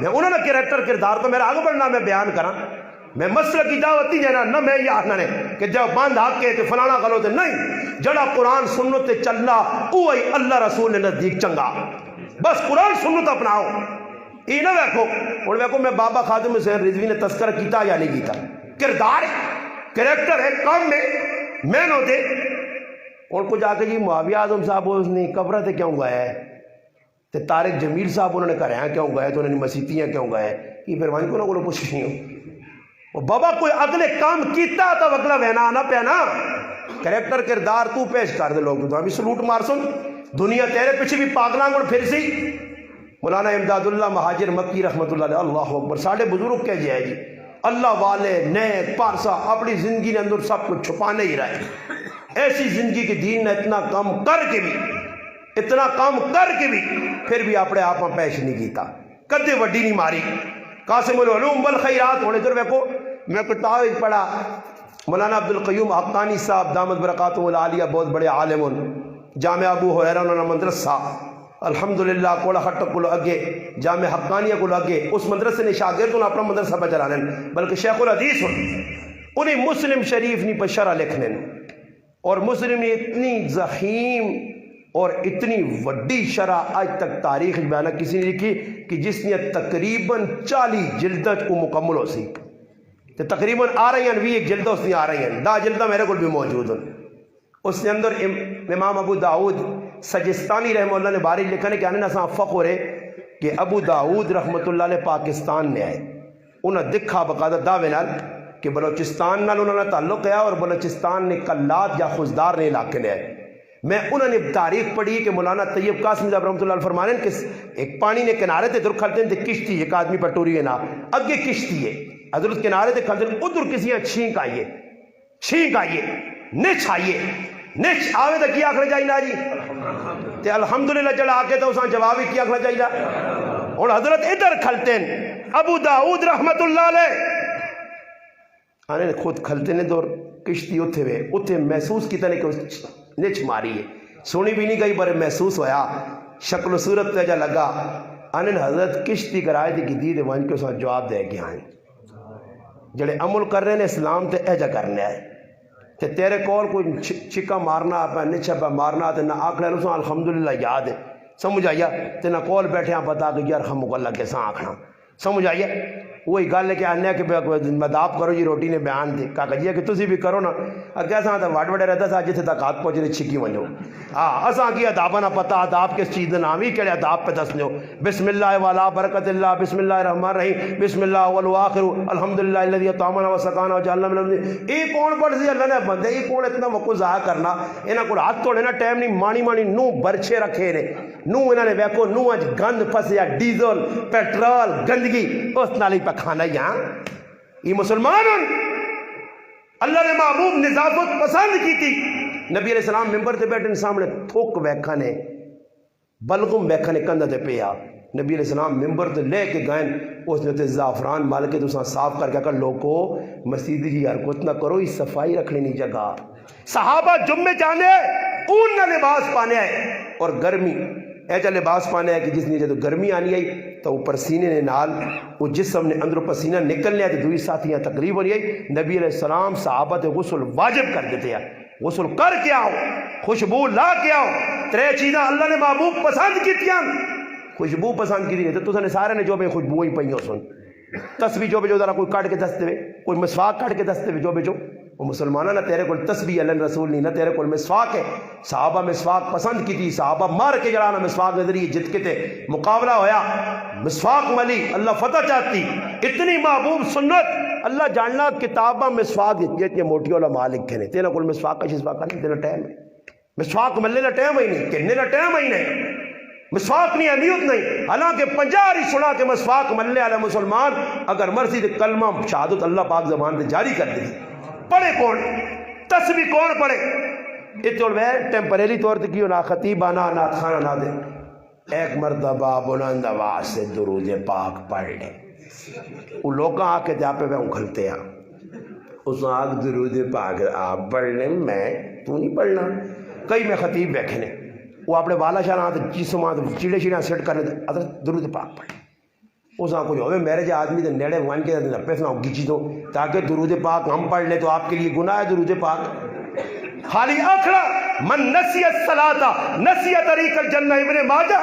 میں انہوں نے کریکٹر کردار تو میرا حق بننا میں بیان کرا، میں مسئلہ کی دعوت نہیں دینا، نہ میں یہ آخنا نے کہ جب باندھ حق کے فلانا غلط نہیں، جڑا قرآن سنت چلنا اوہی اللہ رسول نے نزدیک چنگا، بس قرآن سنت اپناؤ یہ نہ ویکھو۔ اور ویکھو میں بابا خادم حسین رضوی نے تذکرہ کیتا یا نہیں کیتا، کردار کریکٹر ہے کام میں نو دے، اور کچھ آ کے جی معاویہ اعظم صاحب اس نے قبرہ تے کیوں گیا ہے، تے طارق جمیل صاحب انہوں نے کہا کیوں گیا ہے، تو انہوں نے مسیتیاں کیوں گیا ہے، یہ پھر وہاں کو نہ کو پوچھ نہیں ہو بابا کوئی اگلے کام کیتا تا اگلا وینا آنا پہ نا، کریکٹر کردار تو پیش کر دے، لوگ تو ہمیں سلوٹ مار سن، دنیا تیرے پیچھے بھی پاگلان گڑ پھر سی۔ مولانا امداد اللہ مہاجر مکی رحمت اللہ علیہ، اللہ اکبر، ساڑھے بزرگ کہہ جائے جی اللہ والے نیک پارسا اپنی زندگی نے اندر سب کچھ چھپانے ہی رہے، ایسی زندگی کے دین نے اتنا کم کر کے بھی پھر بھی اپنے آپ میں پیش نہیں کیتا، کدے وڈی نہیں ماری۔ قاسم العلوم والخیرات ہونے در کو میں کتاب پڑھا، مولانا عبدالقیوم حقانی صاحب دامت برکاتہ العالیہ بہت بڑے عالم جامعہ ابو حریرہ انہوں نے مدرسہ الحمدللہ کوڑا خٹک کو اگے جامع حقانیہ کو اگے اس مدرسے نے شاگرد انہوں اپنا مدرسہ پہ چلانے بلکہ شیخ الحدیث انہیں مسلم شریف نہیں پر شرح لکھنے، اور مسلم نے اتنی زخیم اور اتنی وڈی شرح آج تک تاریخ بیانہ کسی نے لکھی کہ جس نے تقریباً 40 جلدت کو مکمل ہو سی، تو تقریباً آ رہی ہیں 20 جلدہ اس نے آ رہی ہیں، 10 جلدہ میرے کو بھی موجود ہیں۔ اس نے اندر امام ابو داؤد سجستانی رحمہ اللہ نے باری لکھنے کہ آنے نساں فخر ہے کہ ابو داؤد رحمت اللہ علیہ پاکستان میں آئے، انہوں دکھا بقادر دعوے نال کہ بلوچستان نال انہوں نے تعلق ہے اور بلوچستان نے کلات یا خزدار نے علاقے نے آئے، میں انہوں نے تاریخ پڑھی کہ مولانا طیب قاسمی صاحب رحمۃ اللہ علیہ فرمانے کہ ایک پانی نے کنارے تے در کھلتے ہیں کشتی ایک آدمی پر ٹوری ہے نا اگے کشتی ہے حضرت کنارے تے کھلتے ہیں ادھر کسی چھینک آئیے نچ آئیے نچ آوے تو کیا آخر چاہیے جی تے الحمدللہ جڑا آ کے تو اساں جواب ہی کیا آخر چاہیے اور حضرت ادھر کھلتے ہیں ابو داؤد رحمت اللہ علیہ آنے خود کھلتے ہیں دور کشتی اتھے محسوس کی طرح کہ نچ ماری ہے سونی بھی نہیں گئی پر محسوس ہویا شکل و صورت تے جا لگا آنے حضرت کشتی کرائے تھی کہ دید وان کے اساں جواب دے کے آئیں جڑے عمل کر رہے ہیں اسلام تے ایجا کرنے آئے تے تیرے کول کوئی چکا مارنا آپا نچا پہ مارنا تے نہ آکھنا رسول الحمدللہ یاد ہے سمجھ آئیا تے نہ کول بیٹھے ہیں پتا کہ یار ہم اللہ کے ساں آکھنا سمجھ آئیا وہی گل ہے کہ آنے کہ مداب کرو جی روٹی نے بیان دی کہا جی کہ تسی بھی کرو نا اگے اساں تے وڈ وڈے رہتا سا جتھے تک ہاتھ پہنچے چھکی ونجو اساں کی ادابا نہ پتہ اداب کس چیز دا نام ہی کہڑے اداب پہ دسنو بسم اللہ والا برکت اللہ بسم اللہ الرحمن الرحیم بسم اللہ اول واخر الحمدللہ الذی اطعمنا وسقانا وجعلنا من المسلمین یہ کون پڑھ سی اللہ نے بندے یہ کون اتنا وقت ضائع کرنا انہاں کول ہاتھ توڑے نا ٹائم نہیں مانی نو برچے رکھے نے نو انہاں نے ویکھو نو اج گند پھسیا ڈیزل پیٹرول گندگی اس نال ہی پکھانا یہاں یہ مسلمان اللہ نے محبوب نظافت پسند کی تھی نبی علیہ السلام ممبر تے بیٹھے سامنے تھوک ویکھانے بلغم ویکھانے کندہ تے پیا نبی علیہ السلام ممبر تے لے کے گئے اس نے تے زعفران مال کے تو صاف کر کے لوگو مسجد جی حرکت نہ کرو یہ صفائی رکھنے نہیں جگہ صحابہ جمعے جانے اون نہ لباس پانے آئے اور گرمی ایجا لباس پانے ہے کہ جس نے جب گرمی آنی آئی تو اوپر سینے نے نال وہ جسم نے اندر پسینہ نکلنے آئے تو دوئی ساتھیاں تقریب ہونی آئی نبی علیہ السلام صحابہ تے غسل واجب کر دیتے ہیں غسل کر کے آؤ خوشبو لا کے آؤ ترے چیزاں اللہ نے محبوب پسند کی تھیاں خوشبو پسند کی تھی تو نے سارے نے جو بے خوشبو ہی پہیوں سن تسبیح جو بے جو ذرا کوئی کاٹ کے دستے ہوئے کوئی مسواک کاٹ کے دستے ہوئے جو بے جو وہ مسلمانہ نہ تیرے کو تسبیح اللہ رسول نہیں نہ تیرے کو مسواک ہے صحابہ مسواک پسند کی تھی صحابہ مار کے جڑانا مسواک کے ذریعے جت کے تھے مقابلہ ہویا مسواک ملی اللہ فتح چاہتی اتنی محبوب سنت اللہ جاننا کتابہ مسواک یہ موٹی والا مالک کہنے تیرے کو مسواک کا شسواک کا نہیں تیرا ٹائم ہے مسواک ملنے کا ٹائم ہی نہیں کہنے کا ٹائم ہی نہیں مسواک نہیں اہمیت نہیں حالانکہ 50 سنا کے مسواک ملنے والا مسلمان اگر مرضی کلمہ شہادت اللہ پاک زبان سے جاری کر دی پڑھے کون تسبیح کون پڑھے اتنے ٹیمپریری طور پہ کیوں نہ خطیب آنا نہ کھانا نہ دے ایک مرتبہ بلند آواز سے درود پاک پڑھ لے وہ لوگ آ کے جا پہ وہ اکھلتے ہیں اس آگ درود پاک آپ پڑھ لیں میں تو نہیں پڑھنا کئی میں خطیب بیٹھے وہ اپنے والا شاہ آتے جسم آتے چیڑے چیڑے سیٹ کرنے دے درود پاک پڑھے اس کچھ ہوئے میرے جو آدمی دے نیڑے وان کے نپے سنا گیچی دو تاکہ درود پاک ہم پڑھ لیں تو آپ کے لیے گناہ ہے درود پاک خالی اکھڑا من نسی الصلاۃ نسی طریق الجنہ ابن ماجہ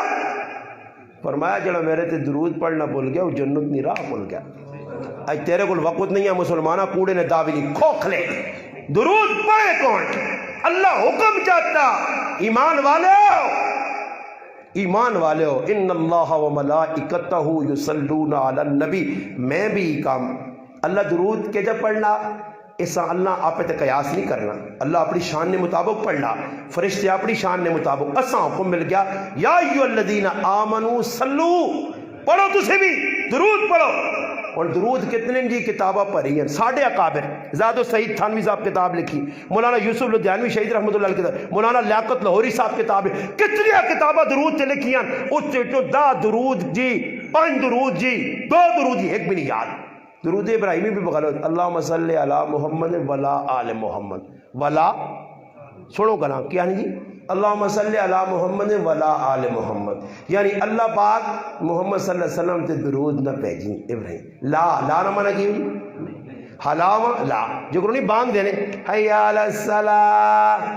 فرمایا جڑا میرے تے درود پڑھنا بھول گیا وہ جنت نہیں راہ بھول گیا اج تیرے کو وقت نہیں ہے مسلمانہ کوڑے نے دعوی نہیں کھوکھلے درود پڑھے کون اللہ حکم چاہتا ایمان والے ہو ان اللہ و ملائکتہ یصلون علی النبی میں بھی کام اللہ درود کے جب پڑھنا ایسا اللہ آپ پہ قیاس نہیں کرنا اللہ اپنی شان نے مطابق پڑھنا فرشتے اپنی شان نے مطابق اساں حکم مل گیا یا ایھا الذین آمنوا صلو پڑھو تسے بھی درود پڑھو اور درود کتنے جی کتابہ پڑھی ہیں ساڑھے اکابر زیادہ سعید تھانوی صاحب کتاب لکھی مولانا یوسف لدھیانوی شہید رحمۃ اللہ علیہ کتاب مولانا لیاقت لاہوری صاحب کتاب ہے کتنی کتابہ درود تے لکھی ہیں اس سے جو 10 درود جی 5 درود جی 2 درود جی ایک بھی نہیں یاد درود ابراہیمی بھی بغلو اللہم صلی علی محمد ولا آل محمد ولا سنو کا نام کیا نہیں جی اللہم صلی علی محمد ولا آل محمد یعنی اللہ پاک محمد صلی اللہ علیہ وسلم تے درود نہ بھیجیں ابراہیم لا نہ مانا کی حلاوہ لا جو کرو نہیں بانگ دینے حی علی الصلاۃ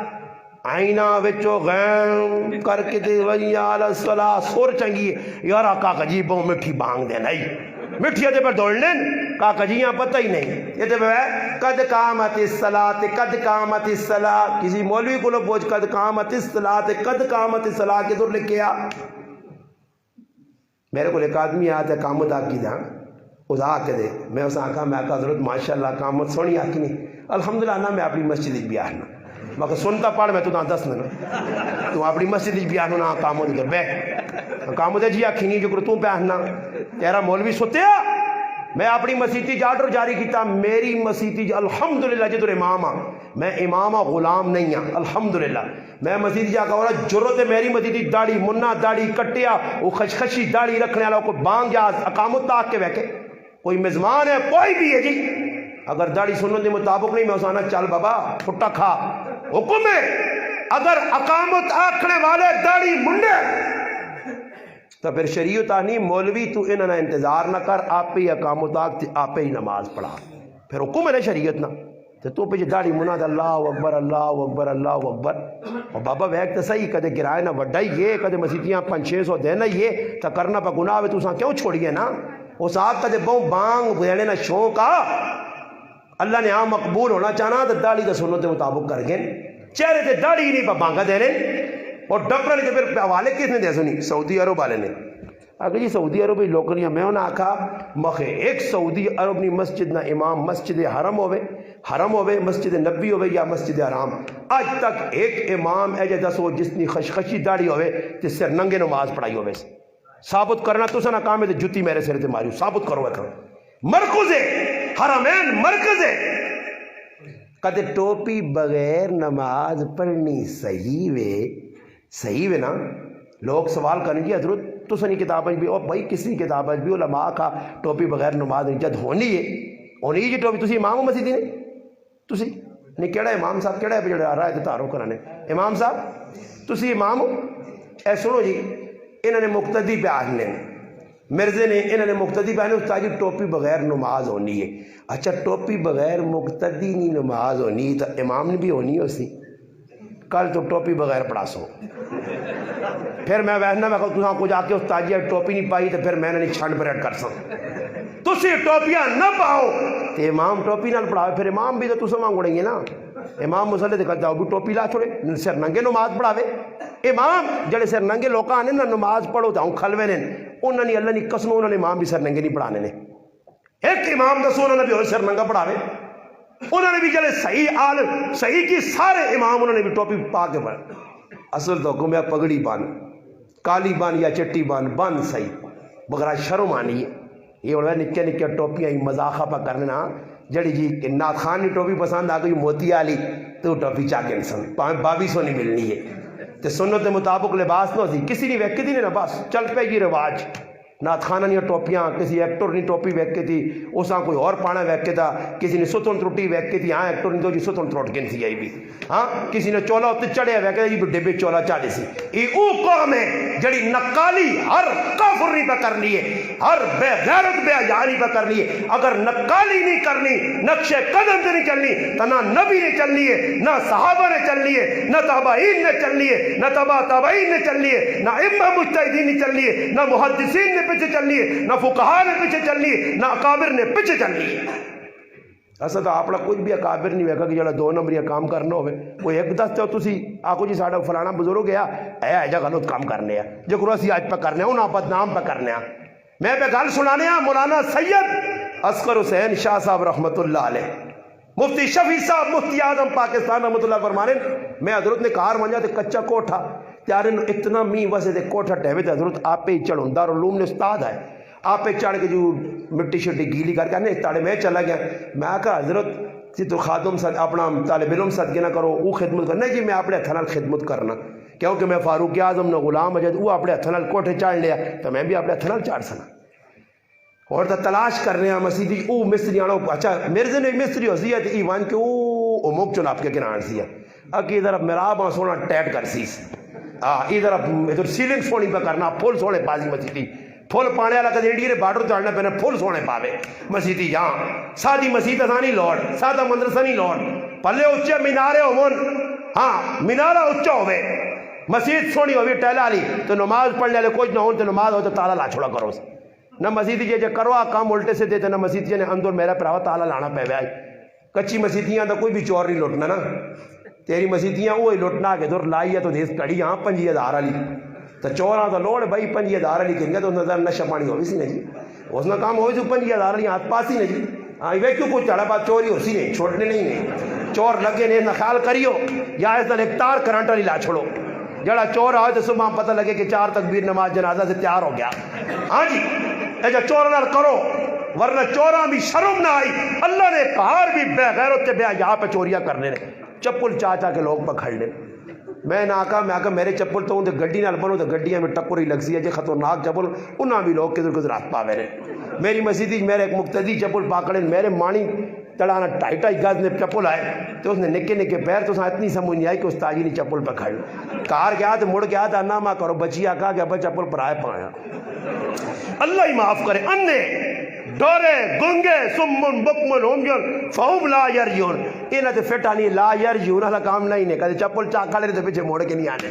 آئینہ وچو غیم کر کے دے وی علی الصلاۃ سور چنگی یار آقا جی بہو مٹھی بانگ دینا مٹھی دے پر دوڑ لیں کاکا جی یہاں پتہ ہی نہیں یہ تو قد قامت الصلاۃ قد قامت الصلاۃ کسی مولوی کو لو پوچھ قد قامت الصلاۃ قد قامت الصلاۃ کے دور لکھے آ میرے کو ایک آدمی آتا ہے قامت آکی دا اس آ کے دے میں اس آنکھا میں آقا حضرت ماشاءاللہ قامت سونی آکی نہیں الحمدللہ نا میں اپنی مسجد بھی آنا میں کہ سنتا پڑھ میں تو دس دینا تو اپنی مسجد بھی آنا نہ کام ہوتے بہ کام ہوتے جی آخی نہیں جو تو پہننا تیرا مولوی ستیا میں اپنی مسیتی آرڈر جاری کیتا میری مسیتی الحمدللہ جدر امام ہاں میں امام ہاں غلام نہیں ہاں الحمدللہ میں مسیتی جا کہا ضرورت ہے میری مسیتی داڑھی منا داڑھی کٹیا وہ خشخشی داڑھی رکھنے والا کوئی بانگ یا اقامت تاک کے بیٹھے کوئی میزبان ہے کوئی بھی ہے جی اگر داڑھی سننے کے مطابق نہیں میں اسانا چل بابا پھٹا کھا حکم ہے اگر اقامت آکھنے والے داڑھی منڈے تو پھر شریعت آنی مولوی تو انہاں انتظار نہ کر آپ ہی اقامت آکھ آپ ہی نماز پڑھا پھر حکم ہے شریعت نہ تو پیچھے داڑھی منا دا اللہ اکبر اللہ اکبر اللہ اکبر اور بابا ویک تو صحیح کدے کرائے نہ وڈا ہی یہ کدے مسیتیاں 500-600 دینا یہ تو کرنا پہ گناہ تو اساں کیوں چھوڑیے نا اس آپ کدے بہوں بانگ دینے نہ شوق آ اللہ نے عام مقبول ہونا چاہنا تو داڑھی کا سنت کے مطابق کر گئے چہرے تے داڑھی ہی نہیں پہ بانگا دینے اور ڈاکٹر نے پھر حوالے کس نے دے سنی سعودی عرب والے نے اگر جی سعودی عرب لوگ نہیں میں انہیں آکھا مخے ایک سعودی عرب نہیں مسجد نہ امام مسجد حرم ہوئے مسجد نبی ہوئے یا مسجد حرام آج تک ایک امام ایجے دسو جس نے خشخشی داڑھی ہوئے جس سے ننگے نماز پڑھائی ہوئے ثابت کرنا تو سنا کام ہے تو جتی میرے سر تے ماری ثابت کرو ہے مرکز حرمین مرکز کدے ٹوپی بغیر نماز پڑھنی صحیح وے نا لوگ سوال کریں گے حضرت تو سنی کتابیں بھی اور بھائی کسی کتابیں بھی علماء کا ٹوپی بغیر نماز نہیں جد ہونی ہے جی ٹوپی تسی امام ہو مسیدی نے تسی نہیں کیڑا امام صاحب کیڑا ہے جڑے آ رہا ہے تارو کرانے امام صاحب تسی امام ہو اے سنو جی انہوں نے مقتدی پہ آنے مرزے نے انہوں نے مقتدی پہ آنے استاد جی ٹوپی بغیر نماز ہونی ہے اچھا ٹوپی بغیر مقتدی نہیں نماز ہونی تو امام نے بھی ہونی ہے اسی کل تو ٹوپی بغیر پڑھا سو پھر میں ویسنا میں کہا کچھ آ کے استاد جی ٹوپی نہیں پائی تو پھر میں نے چھنڈ پریڈ کر سکتا تسی ٹوپیاں نہ پاؤ تو امام ٹوپی نہ پڑھاوے پھر امام بھی تو تسے مانگڑیں گے نا امام مسلے تے کرتا بھی ٹوپی لا چھوڑے سر ننگے نماز پڑھاوے امام جڑے سر ننگے لوگ آنے نا نماز پڑھو تو کھلوے نے انہوں نے اللہ نے قسم انہوں نے امام بھی سر ننگے نہیں پڑھانے نے ایک امام دسو انہوں نے بھی سر ننگا پڑھاوے انہوں نے بھی جڑے صحیح عالم صحیح کی سارے امام انہوں نے بھی ٹوپی پا کے پڑھ اصل تو حکم ہے پگڑی بان کالی بان یا چٹی بان صحیح بغیر شرم آنی ہے یہ بڑا نکے نکے ٹوپیاں مزاخہ پہ کرنا جڑی جی نات خان کی ٹوپی پسند آ گئی موتی والی تو ٹوپی چاہ کے انسان 2200 نہیں ملنی ہے تو سنت کے مطابق لباس نہ ہوتی کسی نے ویک دی نہیں نا بس چل پہ گی رواج نات خانہ نہیں ٹوپیاں کسی ایکٹر نے ٹوپی ویک کے تھی اساں کوئی اور پانا ویک کے تھا کسی نے ستن ترٹی ویک کے تھی ہاں ایکٹر نے تو جی ستن ترٹ کے تھی آئی بھی ہاں کسی نے چولا اتنے چڑھیا ویک کے جی ڈبے چولا چاڑے سی یہ او قوم ہے جڑی نقالی ہر کافر نہیں پہ کرنی ہے ہر بے غیرت بے حیائی پہ کرنی ہے اگر نقالی نہیں کرنی نقش قدم سے نہیں چلنی تو نہ نبی نے چلنی ہے نہ صحابہ نے چلنی ہے نہ تابعین نے چلنی ہے نہ تبع تابعین نے چلنی ہے نہ ائمہ مجتہدین نے چلنی ہے نہ محدثین نے پیچھے چلنی ہے نہ فقہاء نے پیچھے چلنی ہے نہ اکابر نے پیچھے چلنی ہے اصل تو آپ کچھ بھی اکابر نہیں ویکا کہ جڑا 2 نمبری کام کرنا ہوئے کوئی ایک دستے ہو تسی آکو جی ساڑھا فلانا بزرگ گیا اے جا غلط کام کرنے ہیں جو کرو اسی آج پہ کرنے ہیں انہاں بدنام پہ کرنے ہیں میں پہ گل سنانے ہیں مولانا سید اصغر حسین شاہ صاحب رحمت اللہ علیہ مفتی شفیع صاحب مفتی اعظم پاکستان رحمت اللہ فرمانے میں حضرت نے کار منجا تے کچا کوٹھا تیارے اتنا می وسے تے کوٹھا ٹہوے تے حضرت آپ پہ چڑھوں دارالعلوم نے استاد ہے آپ پہ چڑھ کے جو مٹی شٹی گیلی کر کے آنے تاڑے میں چلا گیا میں کہا حضرت سی تو خادم اپنا طالب علم صدقے نہ کرو وہ خدمت کرنا جی میں اپنے ہتھ نال خدمت کرنا کیونکہ میں فاروق اعظم نہ غلام اجد وہ اپنے ہتھ نال کوٹھے چاڑ لیا تو میں بھی اپنے ہتھ نال چاڑ سنا اور تو تلاش کرنے ہیں مسیدی او مستری آنا اچھا میرے نے مستری ہوسی ہے تو ایوان کے او مک چناب کے کنان سی ہے اکی ادھر اب میرا آباں سونا ٹیٹ کر سیس ادھر اب سیلنگ سونی پہ کرنا پھول سونے بازی مسیدی پھول پانے والا کدھر انڈیا باڈر چڑھنا پہنے پھول سونے پاوے مسیدی جہاں سادی مسیدہ سانی لوڑ سادہ مدرسہ نہیں لوڑ پلے اچھے مینارے ہون ہاں مینارہ اچھا ہوئے مسجد سونی ہوئی ٹیلا لی تو نماز پڑھنے والے کچھ نہ ہون تو نماز ہو تو تالا لا چھوڑا کرو نہ مسیدی جے کروا کام الٹے سے دیتے نہ مسیدی نے اندر میرا پراوا تالا لانا پہ آئی کچی مسیدیاں تو کوئی بھی چور نہیں لوٹنا نا تیری مسیدیاں وہی لوٹنا کہ دور لائی ہے تو دیس کڑی ہاں 5000 علی تو چوراں تو لوڑ بھائی 5000 علی کہیں گے تو نظر نشہ پانی ہوئی سی نہیں اس نے کام ہوئی تو 5000 علی ہاتھ پاس ہی نہیں ہاں وہ کیوں کچھ چڑھا بات چوری ہو سی نہیں چھوڑنے نہیں چور لگے نے نہ خیال کریو یا اس نال ایک تار کرنٹ والی لا چھوڑو جڑا چور آئے تو صبح پتہ لگے کہ 4 تکبیر نماز جنازہ سے تیار ہو گیا. ہاں جی اے جو چور نال کرو ورنہ چوراں بھی شرم نہ آئی. اللہ نے قہار بھی بے غیرت تے بے حیا پہ چوریاں کرنے نے چپل چاچا کے لوگ پکڑ لے. میں نہ آکا میرے چپل تو اندر گڈی نال بنو تو گڈیاں میں ٹکر ہی لگ سی ہے جی خطرناک چپل انہاں بھی لوگ کدھر کدھر ہاتھ پاوے نے. میری مسجد میرے ایک مقتدی چپل پاکڑے میرے مانی تڑانا 2.5 گز نے چپل آئے تو اس نے نکے نکے پیر تو اتنی سمجھ نہیں آئی کہ استاد جی نے چپل پکڑ کار گیا تو مڑ گیا تھا نہ ماں کرو بچی آکا کہ ابا چپل پرائے پایا. اللہ ہی معاف کرے. انے ڈورے گنگے سمن بکمن ہومجن فہم لا یرجون انہاں تے فٹانی لا یرجون والا کام نہیں نے کدے چپل چاکا لے تے پیچھے موڑ کے نہیں آنے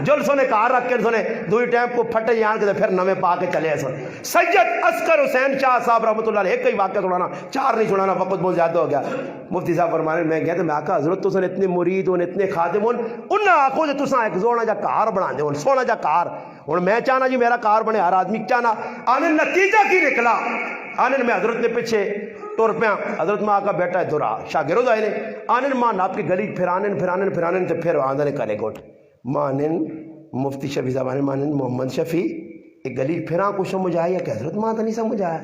جل سونے کار رکھ کے سونے دوئی ٹائم کو پھٹے جان کے پھر نویں پا کے چلے سن. سید عسکر حسین شاہ صاحب رحمۃ اللہ علیہ ایک ہی واقعہ سنانا 4 نہیں سنانا وقت بہت زیادہ ہو گیا. مفتی صاحب فرمانے میں گیا تو میں آقا حضرت تساں اتنے مرید ہون اتنے خادم ہون انہاں آکھو جے تساں ایک سونا جا کار بنا دے ہون سونا جا کار ہن میں چاہنا جی میرا کار بنے ہر آدمی چاہنا آنے نتیجہ کی نکلا آنے میں حضرت نے پیچھے ٹور پیا حضرت ماں کا بیٹا ہے دورا شاگرد آئے نے آنے ماں ناپ کی گلی پھرانے تے پھر آندے نے کلے گوٹ ماں مفتی شفیع صاحب نے ماں محمد شفیع ایک گلی پھرا کو سمجھ آیا کہ حضرت ماں کا نہیں سمجھ آیا.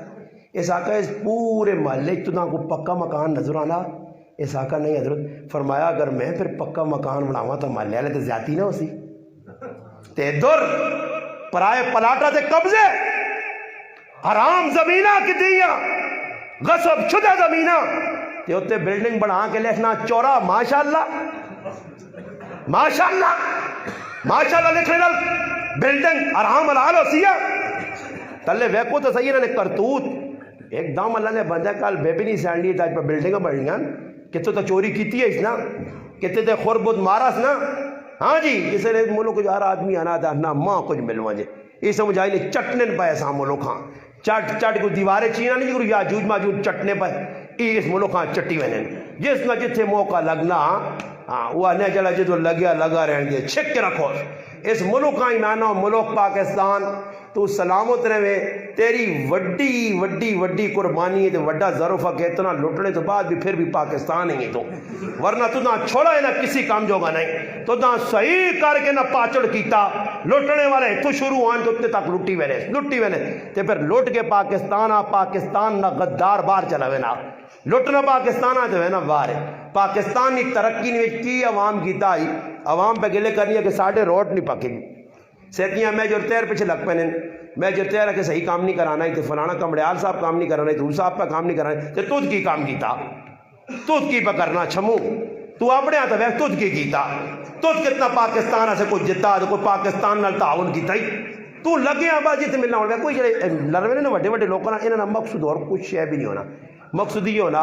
اس آقا اس پورے محلے تو نہ کو پکا مکان نظر آنا. اس آقا نہیں حضرت فرمایا اگر میں پھر پکا مکان بناوا تو محلے والے تو زیادتی نہ ہو سی تے در پرائے پلاٹا تے قبضے حرام زمینہ کی دیا غصب شدہ زمینہ تے ہوتے بلڈنگ بنا کے لکھنا چورا ماشاءاللہ ماشاءاللہ ماشاءاللہ لکھ لینا بلڈنگ حرام حلال ہو سیا تلے ویکو تو صحیح نے کرتوت ایک دم اللہ نے بندہ کال بیبی نہیں سینڈی تاج پر بلڈنگاں بڑھنیاں کتے تو چوری کیتی ہے اس نا کتے تے خور بود مارس نا. ہاں جی کسی نے ملو کچھ ہر آدمی آنا تھا نہ ماں کچھ ملوا جے یہ سمجھ آئی لے چٹنے پائے سا ملو کھاں چٹ کو دیواریں چینا نہیں کرو یا جوج ماجوج چٹنے پائے اس ملو کھاں چٹی وینے جس نہ جتھے موقع لگنا ہاں وہ آنے چلا جدو لگیا لگا رہن دے چھک کے رکھو. اس ملک کا ایمانہ ملک پاکستان تو سلامت رہے تیری وڈی وڈی وڈی قربانی ہے تو وڈا ظرفہ کہ اتنا لٹنے تو بعد بھی پھر بھی پاکستان ہی تو ورنہ تو نہ چھوڑا ہے نہ کسی کام جوگا نہیں تو نہ صحیح کر کے نہ پاچڑ کیتا لٹنے والے تو شروع ہوئے تو اتنے تک لٹی وینے تے پھر لٹ کے پاکستان نہ غدار بار چلا وینا لٹنا پاکستان آتے ہوئے نا باہر پاکستانی ترقی نے کی عوام کیتا ہی عوام پہ گلے کرنی ہے کہ ساڑھے روڈ نہیں پکے گی سیتیاں میں جو تیر پیچھے لگ پہنے میں جو تیر ہے کہ صحیح کام نہیں کرانا ہے تو فلانا کمڑیال صاحب کام نہیں کرانا ہے تو صاحب پہ کام نہیں کرانا ہے تو تجھ کی کام کیتا تجھ کی پہ کرنا چھمو تو اپنے آتا ہے تجھ کی کیتا تجھ کتنا پاکستان سے کوئی جتا کوئی پاکستان نال تعاون کیتا ہی تو لگے آبا جیتے ملنا ہونا کوئی جڑے لڑوے نے وڈے وڈے لوگوں نے انہاں مقصود اور کچھ شے بھی نہیں ہونا مقصود یہ ہونا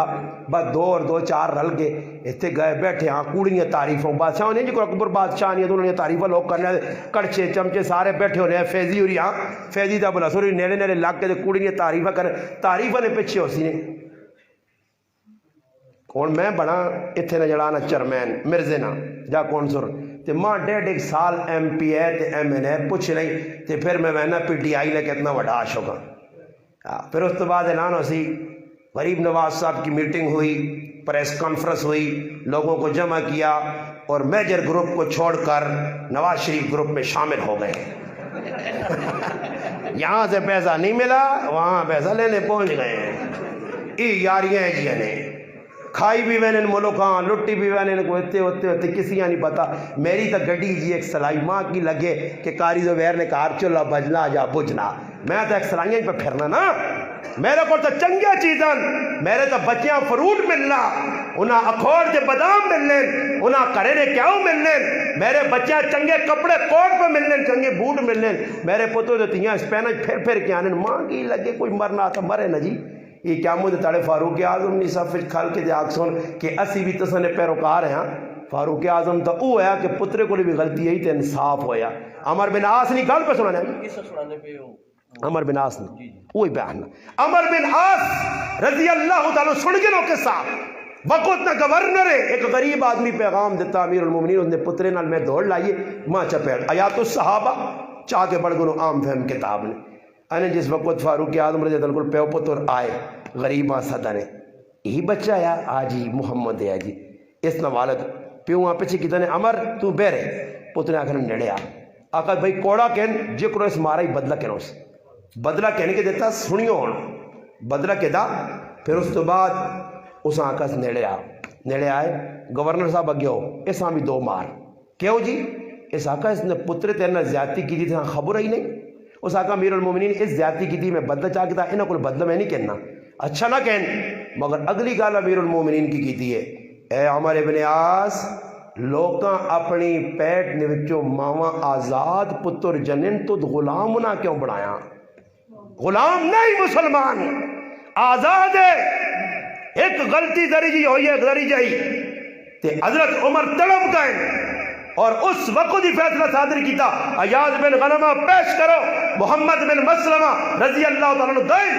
بس 2 اور 2 4 رل کے اتنے گئے بیٹھے ہاں کوڑیاں تعریفوں بادشاہ نے جو اکبر بادشاہ نہیں تو انہوں نے تعریفیں لوگ کرنے کڑچے چمچے سارے بیٹھے ہونے ہیں فیضی ہو رہی ہاں فیضی دا بلا سوری نیڑے نیڑے لگ کے کوڑیاں تعریفیں کریں تعریفیں نے پیچھے ہو سی نے کون میں بنا اتنے نہ جڑانا چرمین مرزے نہ جا کون سر تے ماں 1.5 سال ایم پی اے تے ایم این اے پوچھ نہیں تے پھر میں نا پی ٹی آئی لے کے اتنا بڑا آش ہوگا پھر اس تو بعد اعلان ہو سی غریب نواز صاحب کی میٹنگ ہوئی پریس کانفرنس ہوئی لوگوں کو جمع کیا اور میجر گروپ کو چھوڑ کر نواز شریف گروپ میں شامل ہو گئے یہاں سے پیسہ نہیں ملا وہاں پیسہ لینے پہنچ گئے ہیں یاریاں جی نے کھائی بھی وینے ملکاں لٹی بھی وینے کو ہوتے کسی نہیں پتا میری تو گڈی جی ایک سلائی ماں کی لگے کہ کاری زبیر نے کار چلا بجنا جا بجنا میں تو ایک سلائیاں پہ پھرنا نا میرے کو تو چنگیا چیزاں میرے تو بچیاں فروٹ ملنا انہاں اخوڑ کے بادام ملنے انہاں کرے نے کیوں ملنے میرے بچیاں چنگے کپڑے کوٹ پہ ملنے چنگے بوٹ ملنے میرے پتوں تو تیاں اسپینہ پھر کے آنے ماں کی لگے کوئی مرنا تو مرے نا جی یہ کیا مجھے تاڑے فاروق اعظم نے سب کھال کے دیکھ سن کہ اسی بھی تسنے پیروکار ہیں فاروق اعظم تو وہ ہے کہ پترے کو بھی غلطی ہے تو انصاف ہویا عمر بن عاص نہیں گل پہ سنانے عمر بن عاص نے وہی بیان عمر بن عاص رضی اللہ تعالیٰ سن گنوں کے ساتھ وقت نہ گورنر ہے ایک غریب آدمی پیغام دیتا امیر المومنین اس نے پترے نال میں دوڑ لائیے ماں چپیڑ آیات الصحابہ چاہ کے بڑھ گنوں عام فہم کتاب نے انہیں جس وقت فاروق اعظم رضی اللہ پیو پتر آئے غریب صدا نے یہی بچہ ہے آجی محمد ہے جی اس نہ والد پیو پیچھے کتنے نے امر تو بہرے پتر نے آخر نیڑے آقا بھائی کوڑا کہن جے کرو اس مارا ہی بدلہ کہنا اس بدلہ کہنے کے دیتا سنیو ہونا بدلہ کہتا پھر اس تو بعد اس آقا سے نیڑے آئے گورنر صاحب اگے ہو اس بھی دو مار کیوں جی اس آقا اس نے پتر تیرنا زیادتی کی تھی خبر ہی نہیں اس آقا امیر المومنین اس زیادتی کی تھی میں بدلہ چاہ کے تھا انہوں کو بدلہ میں نہیں کہنا اچھا نہ کہن مگر اگلی گال امیر المومنین کی تھی ہے اے عمر ابن عاص لوکاں اپنی پیٹ نے وچوں ماواں آزاد پتر جنن تو غلام نہ کیوں بنایا غلام نہیں مسلمان آزاد ہے ایک غلطی دری جی ہوئی ہے دری جائی تے حضرت عمر تڑپ گئے اور اس وقت ہی فیصلہ صادر کیتا ایاز بن غنمہ پیش کرو محمد بن مسلمہ رضی اللہ تعالیٰ عنہ گئے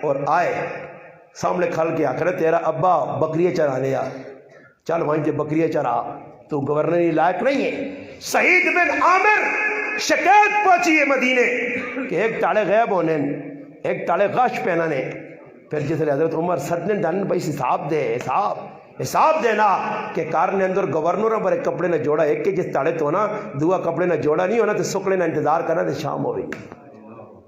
اور آئے سامنے کھل کے آخر تیرا ابا بکریے چرا لیا چل وہیں سے بکریے چرا تو گورنر لائق نہیں ہے سعید بن عامر شکایت پہنچی ہے مدینے کہ ایک تاڑے غیب ہونے ایک تاڑے غش پہنانے پھر جس حضرت عمر صدنے دن بھائی حساب دے حساب دینا کہ کار نے اندر گورنر پر ایک کپڑے نہ جوڑا ایک کے جس تاڑے تو نا دعا کپڑے نہ جوڑا نہیں ہونا تو سکڑے نہ انتظار کرنا تو شام ہوئی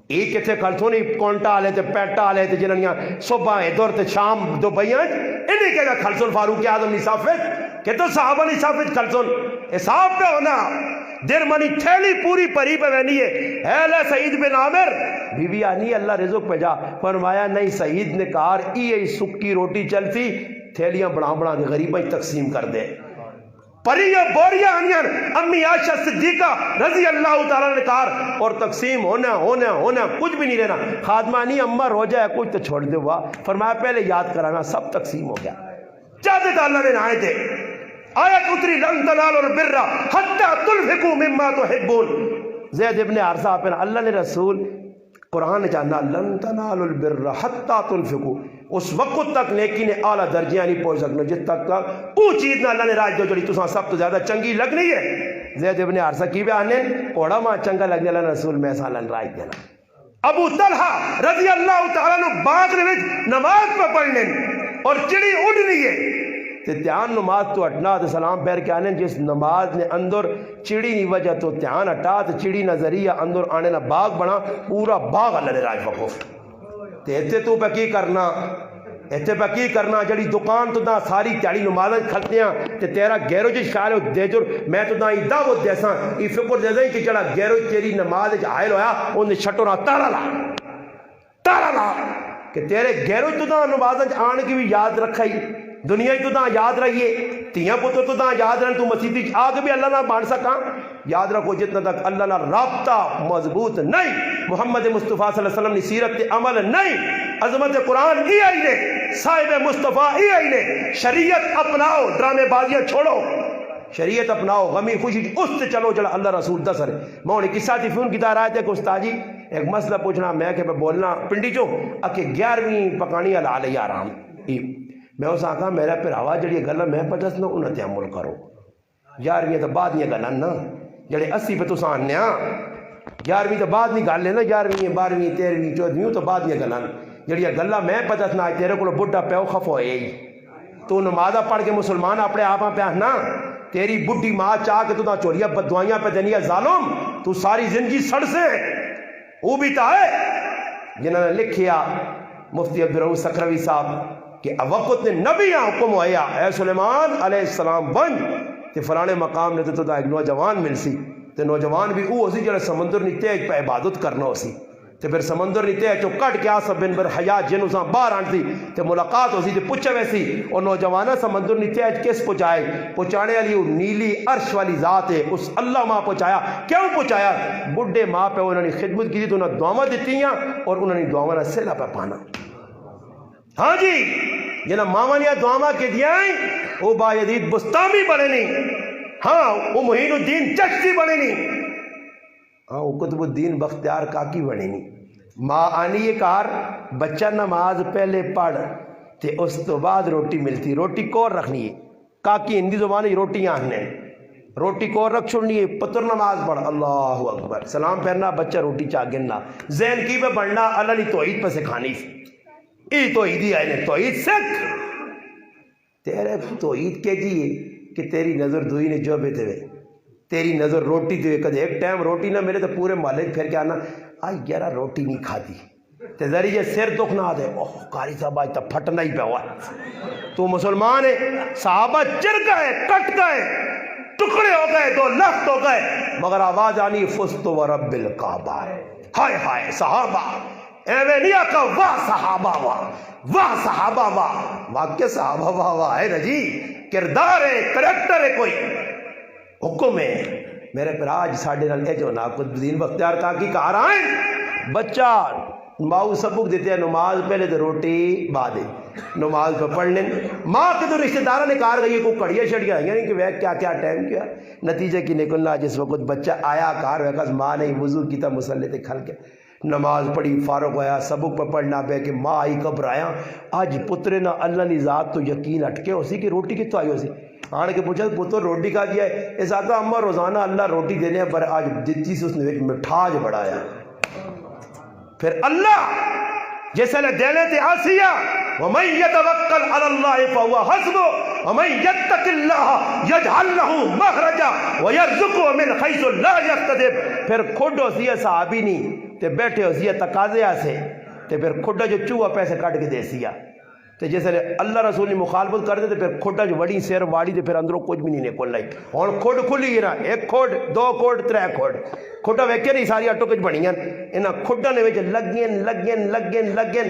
ایک کتنے کھلتوں نہیں کونٹا آلے تے پیٹا آلے تے جنہاں صبح ادھر تے شام دو بیاں انہیں کہا کھلتوں فاروق اعظم نصافت کہ تو صحابہ نصافت کھلتوں حساب پہ ہونا دیر منی تھیلی پوری پری پہ بہنی ہے اہل سعید بن عامر بی بی آنی اللہ رزق پہ جا فرمایا نہیں سعید نے کہا ای سکی روٹی چلتی تھیلیاں بنا کے غریباں تقسیم کر دے پریہ بوریا آنیاں امی عائشہ صدیقہ رضی اللہ تعالیٰ نے کہا اور تقسیم ہونا کچھ بھی نہیں رہنا خادمہ نہیں اماں رو جائے کچھ تو چھوڑ دے ہوا فرمایا پہلے یاد کرانا سب تقسیم ہو گیا چاہتے تھا اللہ نے نہائے تھے آیت اتری لن تنالوا البر حتی تنفقوا مما تحبون زید ابن حارثہ اپنا اللہ نے رسول قرآن نے چاہنا لن تنالوا البر حتی تنفقوا اس وقت تک نیکی نے اعلیٰ درجیاں نہیں پہنچ سکنا جس تک او چیز نہ اللہ نے راج دو جڑی تساں سب تو زیادہ چنگی لگنی ہے زید ابن حارثہ کی بیانے کوڑا ماں چنگا لگنے اللہ رسول میں ایسا اللہ راج دینا ابو طلحہ رضی اللہ تعالیٰ نے باغ نے نماز پہ پڑھنے اور چڑی اڑنی ہے تے تیان نماز تو اٹھنا تو سلام پیر کے آنے جس نماز نے اندر چڑی نہیں وجہ تو تیان اٹھا تو چڑی نظریہ اندر آنے نہ باغ بنا پورا باغ اللہ نے راج وقف تے ایتے تو پہ کی کرنا ایتے پہ کی کرنا جڑی دکان تو دا ساری تیاری نمازیں کھلتے ہیں تے تیرا گیرو جی خیال ہو دے جور میں تو دا ای دعوت دے ساں ای فکر دے دیں کہ جڑا گیرو تیری نماز حائل ہویا انہیں چھٹو نہ تارا لا کہ تیرے گیرو تو دا نمازیں آن کی بھی یاد رکھائی دنیا تو دا یاد رہیے تیاں پتر تو دا یاد رہن تو مسیحی آگ بھی اللہ نہ بان سکا یاد رکھو جتنا تک اللہ نہ رابطہ مضبوط نہیں محمد مصطفیٰ صلی اللہ علیہ وسلم نے سیرت عمل نہیں عظمت قرآن ہی آئی نے صاحب مصطفیٰ ہی آئی نے شریعت اپناؤ ڈرامے بازیاں چھوڑو شریعت اپناؤ غمی خوشی اس سے چلو جڑا اللہ رسول دس رہے میں انہیں کس ساتھی فون کی رہا تھے کہ استاد جی ایک مسئلہ پوچھنا میں کہ بولنا پنڈی چو اکے 11ویں پکانی حلال ہے آرام میں اس آقا میرا پھر آواز جڑی گلا میں پتس نہ انہیں تے عمل کرو 11ویں تو بعد نہیں گلا نا جڑے 80 پہ تو ساننے 11ویں تو بعد نہیں گل ہے نا 11ویں 12ویں 13ویں 14ویں تو بعد نہیں گلا جڑی گلا میں پتس نہ تیرے کو بڈھا پیو خف ہوئے تو نمازہ پڑھ کے مسلمان اپنے آپ پہ نا تیری بڈھی ماں چاہ کے تو چوریاں بدوائیاں پہ دینی ہے ظالم تو ساری زندگی سڑ سے وہ بھی تا ہے جنہوں نے لکھیا مفتی عبدالرؤف سکھروی صاحب کہ وقت نے نبیاں حکم ہویا اے سلیمان علیہ السلام بن تے فلانے مقام نے تو ایک نوجوان مل سی تے نوجوان بھی او اسی جڑا سمندر نہیں تیج پہ عبادت کرنا ہو سی تے پھر سمندر نہیں تیج چو کٹ کے آسف بن بر حیات جنوں ساں باہر آن سی تے ملاقات ہو سی تے پوچھے ویسی اور نوجوانہ سمندر نہیں تیج کس پہنچائے پہنچانے والی وہ نیلی عرش والی ذات ہے اس اللہ ماں پہنچایا کیوں پہنچایا بڈھے ماں پہ انہوں نے خدمت کی تھی تو انہوں نے دعویٰ دیتی ہیں اور انہوں نے دعویٰ نہ سیلا پہ پانا ہاں جی جنہاں مامانیاں دعاما کے دیائیں وہ بایدید بستامی بڑھے نہیں ہاں وہ محین الدین چشتی بڑھے نہیں ہاں وہ قطب الدین بختیار کاکی بڑھے نہیں ماں آنی یہ کار بچہ نماز پہلے پڑھ تے اس تو بعد روٹی ملتی روٹی کور رکھنی ہے کاکی ہندی زبانی روٹیاں آنے روٹی کور رکھ چھوڑنی ہے پتر نماز پڑھ اللہ اکبر سلام پھیرنا بچہ روٹی چاہ گننا ذہن کی پہ پڑھنا اللہ نے توحید پہ سکھانی سی ای توحیدی آئے نے توحید سکھ تیرے تو عید کے جی کہ تیری نظر دوئی نے جو بیتے ہوئے تیری نظر روٹی دے کدے ایک ٹائم روٹی نہ ملے تو پورے محلے پھر کے آنا آج یارا روٹی نہیں کھاتی تے ذریعے سر دکھ نہ دے اوہ قاری صاحب آج تو پھٹنا ہی پہ ہوا تو مسلمان ہے صحابہ چر گئے کٹ گئے ٹکڑے ہو گئے دو لخت ہو گئے مگر آواز آنی فست و رب الکعبہ ہائے ہائے صحابہ ایوے نہیں آکا واہ صحابہ واہ صحابہ واقع صحابہ واہ ہے نا جی کردار ہے کریکٹر ہے کوئی حکم ہے میرے پر آج ساڑھے نال اے جو ناقدین بختیار کا کی کہا رہا ہے بچہ ماؤ سبق دیتے ہیں نماز پہلے تو روٹی بعد نماز پہ پڑھ لیں ماں کے تو رشتہ دارہ نے کہا گئی کوئی کڑیاں شڑیاں یعنی کہ وہ کیا کیا ٹائم کیا نتیجہ کی نکلنا جس وقت بچہ آیا کار وقت ماں نے وضو کی تھا مسلح تے کھل کے نماز پڑھی فارغ ہویا سبق پہ پڑھنا بے کہ ماں آئی کب آیا آج پترے نہ اللہ نے ذات تو یقین اٹکے اسی کہ روٹی کتوں آئی اسی آنے کے پوچھا پتر روٹی کھا دیا ہے اس آقا اماں روزانہ اللہ روٹی دینے ہیں پر آج دیتی سے اس نے مٹھاج بڑھایا پھر اللہ جیسے لے دینے تھے آسیہ وَمَن يَتَوَكَّلْ عَلَى اللَّهِ فَهُوَ حَسْبُهُ وَمَن يَتَّقِ اللَّهَ يَجْعَل لَّهُ مَخْرَجًا وَيَرْزُقْهُ مِنْ حَيْثُ لَا يَحْتَسِبُ پھر خود ہوسیہ صحابی نہیں تے بیٹھے ہوسیہ تقاضے سے تے پھر کھڈا جو چوہا پیسے کٹ کے دے سیا تے جیسے اللہ رسول نے مخالفت کر دے تے پھر کھڈا جو وڑی سیر واڑی تے پھر اندروں کچھ بھی نہیں نکل لائی اور کھڈ کھلی نا ایک کھڈ دو کھڈ ترے کھڈ کھڈا ویکھے نہیں ساری آٹو کچھ بنیاں انہاں کھڈا نے وچ لگیں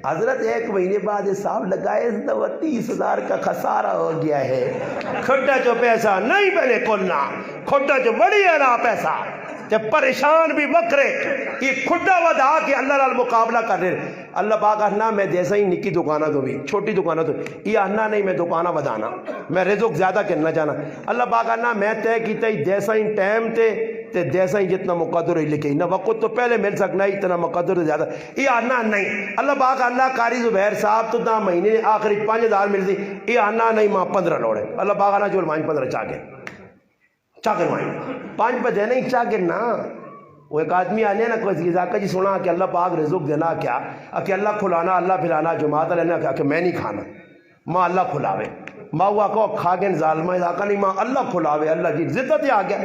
حضرت ایک مہینے بعد صاحب لگائے 30,000 کا خسارہ ہو گیا ہے کھڈا جو پیسہ نہیں پہلے کھلنا کھڈا جو وڑی ہے نا پیسہ جب پریشان بھی وکرے یہ کھڈا ودا کہ اللہ نال مقابلہ کر رہے اللہ پاک آنا میں جیسا ہی نکی دکانہ تو بھی چھوٹی دکانہ تو یہ آنا نہیں میں دکانہ بدانا میں رزق زیادہ کرنا چاہنا اللہ پاک آنا میں طے کیتا ہی جیسا ہی ٹائم تے جیسا ہی جتنا مقدر ہی لکھے نہ وقت تو پہلے مل سکنا ہی اتنا مقدر زیادہ یہ آنا نہیں اللہ پاک اللہ قاری زبیر صاحب تو نہ مہینے آخری 5,000 ملتی یہ آنا نہیں ماں 15 لوڑے اللہ پاک آنا چول مائن 15 چاکر مائن 5 پہ دینا ہی چاکر نا وہ ایک آدمی آنے نا کوئی ذاکہ جی سنا کہ اللہ پاک رزق دینا کیا کہ اللہ کھلانا اللہ پھلانا جماعت لینا کیا کہ میں نہیں کھانا ماں اللہ کھلاوے ماں ہوا کو کھا گئے ظالمہ ذاکہ نہیں ماں اللہ کھلاوے اللہ جی زدت ہی آ گیا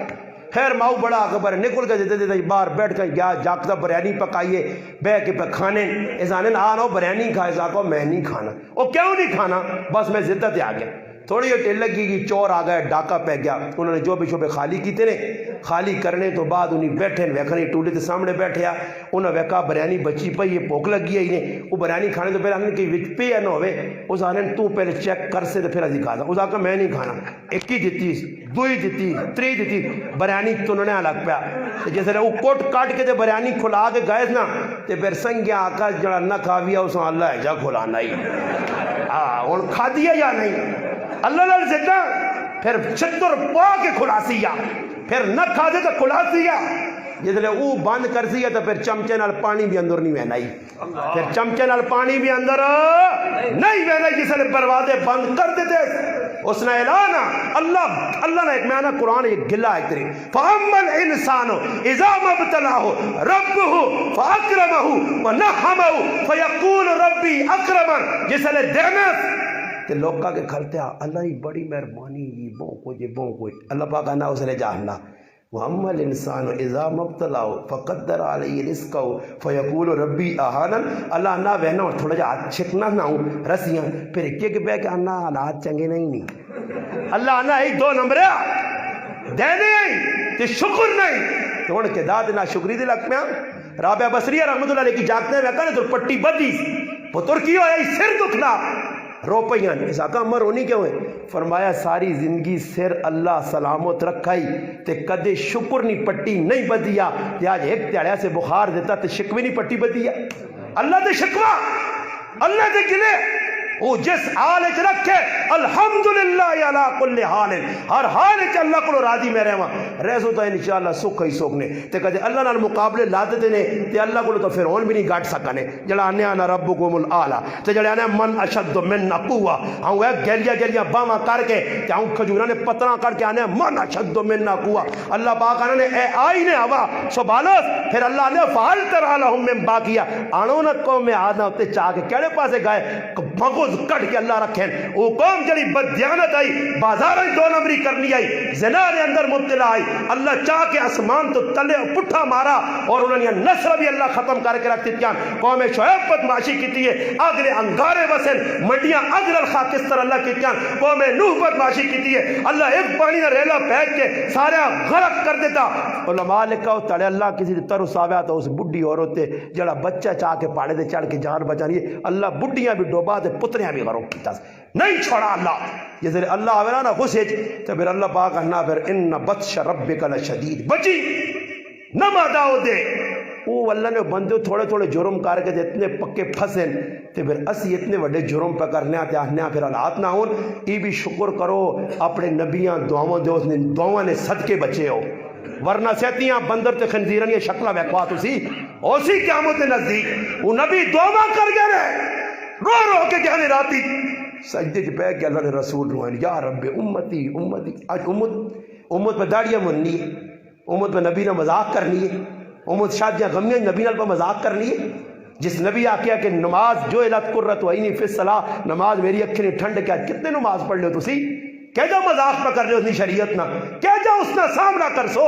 خیر ماؤ بڑا اکبر نکل کے دیتے باہر بیٹھ کر گیا جاگتا بریانی پکائیے بے کے پہ کھانے ایسانے آنا بریانی کھائے ذاکہ میں نہیں کھانا وہ کیوں نہیں کھانا بس میں زدت ہی آ گیا تھوڑی ٹیل لگی گی چور آ گئے ڈاکہ پہ گیا انہوں نے جو بھی شعبے خالی کیتے نے خالی کرنے تو بعد انہیں بیٹھے ویکھنی ٹولے کے سامنے بیٹھے انہوں نے ویکھا بریانی بچی پئی یہ بھوک لگی ہے انہیں وہ بریانی کھانے تو پہلے ہم نے کہ وچ پی ہے نہ ہوئے اس آنے تو پہلے چیک کر سے تو پھر ازی کھا دا اس آکا میں نہیں کھانا ایک ہی دیتی دوئی دیتی تری دیتی بریانی تننے لگ پیا جیسے وہ کوٹ کاٹ کے بریانی کھلا کے گئے نا تو پھر سنگیا آکا جڑا نہ کھاویا اس اللہ ہے جا کھلانا ہی اور کھا دیا یا نہیں اللہ نے زدہ پھر چھتر پا کے کھلاسیا پھر نہ کھا دے تو کھلاسیا جس لئے وہ بند کر سیا تو پھر چمچے نال پانی بھی اندر نہیں وینائی پھر چمچے نال پانی بھی اندر نہیں وینائی جس لئے بروادے بند کر دیتے اس نے اعلانا اللہ نے ایک معنی قرآن ایک گلہ ایک تری فَأَمَّا الْإِنسَانُ إِذَا مَبْتَلَاهُ رَبُّهُ فَأَكْرَمَهُ وَنَحَمَهُ فَيَقُولُ رَبِّي أَكْرَمَنِ جس لئے دیمت تے لوکا کے کھلتے اللہ ہی بڑی مہربانی یہ بوں کوئی اللہ پاک آنا اسے جاننا وَأَمَّا الْإِنسَانُ إِذَا مَبْتَلَاهُ فَقَدَّرَ عَلَيْهِ رِزْقَهُ فَيَقُولُ رَبِّي أَهَانَنِ اللہ آنا وہنا اور تھوڑا جا چھکنا نہ ہوں رسیاں پھر ایک کے بے کہ آنا حالات چنگے نہیں اللہ آنا ہی 2 نمبر دینے ہی تے شکر نہیں تو ان کے داد نہ شکری دے لگ میں رابعہ بصریہ رحمت اللہ علیہ کی جاگتے ہیں ویکانے تو پٹی بدی پتر کیوں ہے سر دکھنا رو پیان اس آقا امر ہونی کیوں ہے فرمایا ساری زندگی سر اللہ سلامت رکھائی تے کدے شکر نہیں پٹی نہیں بدیا تے آج ایک تیڑیا سے بخار دیتا تے شکوی نہیں پٹی بدیا اللہ تے شکوا اللہ تے گلے وہ جس حال اچ رکھے الحمدللہ علی کل حال ہر حال اچ اللہ کو راضی میں رہواں رہسو تو انشاءاللہ سکھ ہی سکھ نے تے کدے اللہ نال مقابلے لاتے نے تے اللہ کو تو فرعون بھی نہیں گاٹ سکنے جڑا انے انا ربکم الاعلی تے جڑا انے من اشد منا قوہ ہوں اے گلیاں باواں کر کے تے ہوں کھجوراں نے پتراں کر کے انے من اشد منا قوہ اللہ پاک نے اے آئی نے ہوا سبحانہ پھر اللہ نے فعل تر لهم من باقیہ آنو نہ قوم میں آدھا تے چاہ کے کیڑے پاسے گئے مغو بغض کٹ کے اللہ رکھیں. وہ قوم جڑی بددیانت آئی بازار دو نمبری کرنی آئی زنا دے اندر مبتلا آئی اللہ چاہ کے آسمان تو تلے پٹھا مارا اور انہوں نے نسل بھی اللہ ختم کر کے رکھ دیتی. قوم شعیب بدماشی کی ہے اگلے انگارے وسن منڈیاں اگل خاکستر اللہ کی. قوم نوح بدماشی کی ہے اللہ ایک پانی نہ ریلا پھینک کے سارا غرق کر دیتا. علماء لکھا ہو تڑے اللہ کسی ترس آویا تو اس بڈھی عورت جڑا بچہ چاہ کے پاڑے دے چڑھ کے جان بچا رہی ہے اللہ بڈھیاں بھی ڈوبا تے پتریاں بھی غرق کیتا نہیں چھوڑا اللہ. جس اللہ آوے نا غصے تو پھر اللہ پاک کہنا پھر ان بطش ربک لشدید بچی نہ ماداؤ دے. وہ اللہ نے بندے تھوڑے تھوڑے جرم کر کے اتنے پکے پھسے تے پھر اسی اتنے وڈے جرم پہ کرنے تے آہنے پھر حالات نہ ہون. یہ بھی شکر کرو اپنے نبیاں دعاواں نے صدقے بچے ہو ورنہ سہتیاں بندر تے خنزیرن یہ شکلہ ویکوا تسی اسی قیامت نزدیک. وہ نبی دعا کر گئے رو رو کے کہنے راتی سجدے چ پہ کے اللہ نے رسول روئن یا رب امتی امتی. آج امت پہ داڑیاں مننی ہے امت پہ نبی نے مذاق کرنی ہے امت شادیاں غمیاں نبی نال پہ مذاق کرنی ہے. جس نبی آکیا کہ نماز جو علت قرۃ عینی فی الصلاۃ نماز میری اکھیں نے ٹھنڈ کیا کتنے نماز پڑھ لے تسی کہ جا مذاق پہ کر رہے ہو اپنی شریعت نہ کہ جا اس کا سامنا کر سو.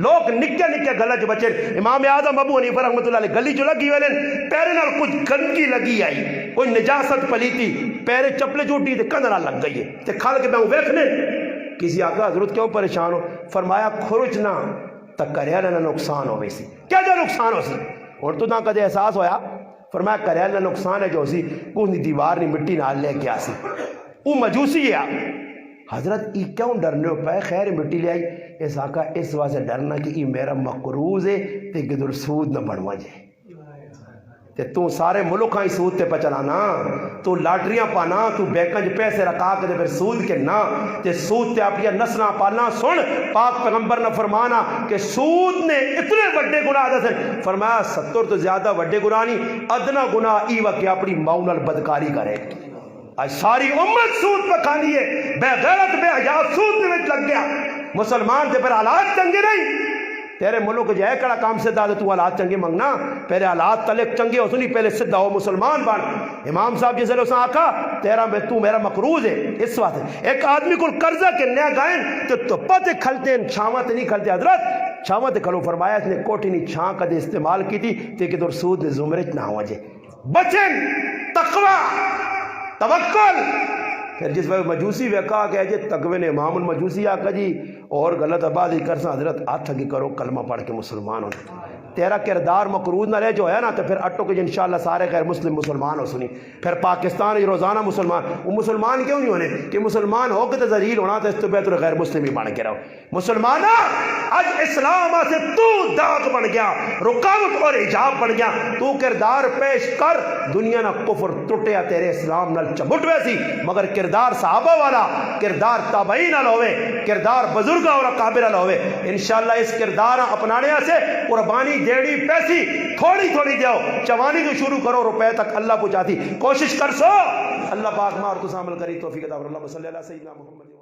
لوگ نکے نکے گلہ جو بچے امام اعظم ابو حنیفہ رحمۃ اللہ علیہ گلی جو لگی والے پیرے نال کچھ گندگی لگی آئی کوئی نجاست پلیتی پیرے چپلے جھوٹی تے کندھ نال لگ گئی ہے تے کھال کے میں ویکھنے کسی آقا حضرت کیوں پریشان ہو فرمایا کھرچ نہ تک کریا نہ نقصان ہو ویسی کیا جو نقصان ہو سی اور تو نہ کدے احساس ہویا فرمایا کریا نہ نقصان ہے جو سی کوئی نہیں دیوار نہیں مٹی نال لے کے آسی وہ مجوسی ہے. حضرت ای کیوں ڈرنے ہو پائے خیر مٹی لے آئی اس آقا اس واسطے ڈرنا کہ ای میرا مقروض ہے تے گدر سود نہ بنوا جائے تے تو سارے ملک ہاں سود تے پچلانا تو لاٹریاں پانا تو بینکاں پیسے رکھا کے پھر سود کے نہ تے سود تے اپنی نسلاں پالنا. سن پاک پیغمبر نے فرمانا کہ سود نے اتنے بڑے گناہ دسے فرمایا 70 تو زیادہ بڑے گناہ نہیں ادنا گناہ ای وقت اپنی ماں نال بدکاری کرے. آج ساری امت سود پہ کھانی ہے بے غیرت بے حیا سود میں لگ گیا. مسلمان تے پر حالات چنگے نہیں تیرے ملک جو ہے کڑا کام سے دادے تو حالات چنگے منگنا پہلے حالات تلک چنگے ہو سنی پہلے سدھا ہو مسلمان بن. امام صاحب جسے لوگ آقا تیرا میں تو میرا مقروض ہے اس واسطے ایک آدمی کو قرضہ کے نیا گائن تو پتے کھلتے ہیں چھاواں تے نہیں کھلتے. حضرت چھاواں تے کھلو فرمایا اس نے کوٹھی نہیں چھاں کدے استعمال کی تھی تے کہ دور سود زمرت نہ ہو جائے بچن تقوی توکل. پھر جس وقت مجوسی ویکا کہ جی تقوی نے امام المجوسی آقا جی اور غلط آبادی کرسا حضرت ہاتھ کی کرو کلمہ پڑھ کے مسلمان ہونا تیرا کردار مقروض نہ رہے جو ہے نا تو پھر اٹو کے انشاءاللہ سارے غیر مسلم مسلمان ہو سنی. پھر پاکستان روزانہ مسلمان وہ مسلمان کیوں نہیں ہونے کہ مسلمان ہو کے تو ذلیل ہونا تو اس تو بہتر غیر مسلم ہی بن کے رہو. مسلمان آج اسلام سے تو داغ بن گیا رکاوٹ اور حجاب بن گیا تو کردار پیش کر دنیا نہ کفر ٹوٹیا تیرے اسلام نال چبٹ ویسی مگر کردار صحابہ والا کردار تابعین نال ہوئے کردار بزرگ اور اکابر نال ہوئے. انشاءاللہ اس کردار اپنانے سے قربانی دیڑی پیسی تھوڑی تھوڑی دیو چوانی تو شروع کرو روپے تک اللہ پہنچاتی کوشش کر سو. اللہ پاک ماں اور تو عمل کری توفیق عطا فرمائے. اللہ صلی اللہ علیہ وسلم محمد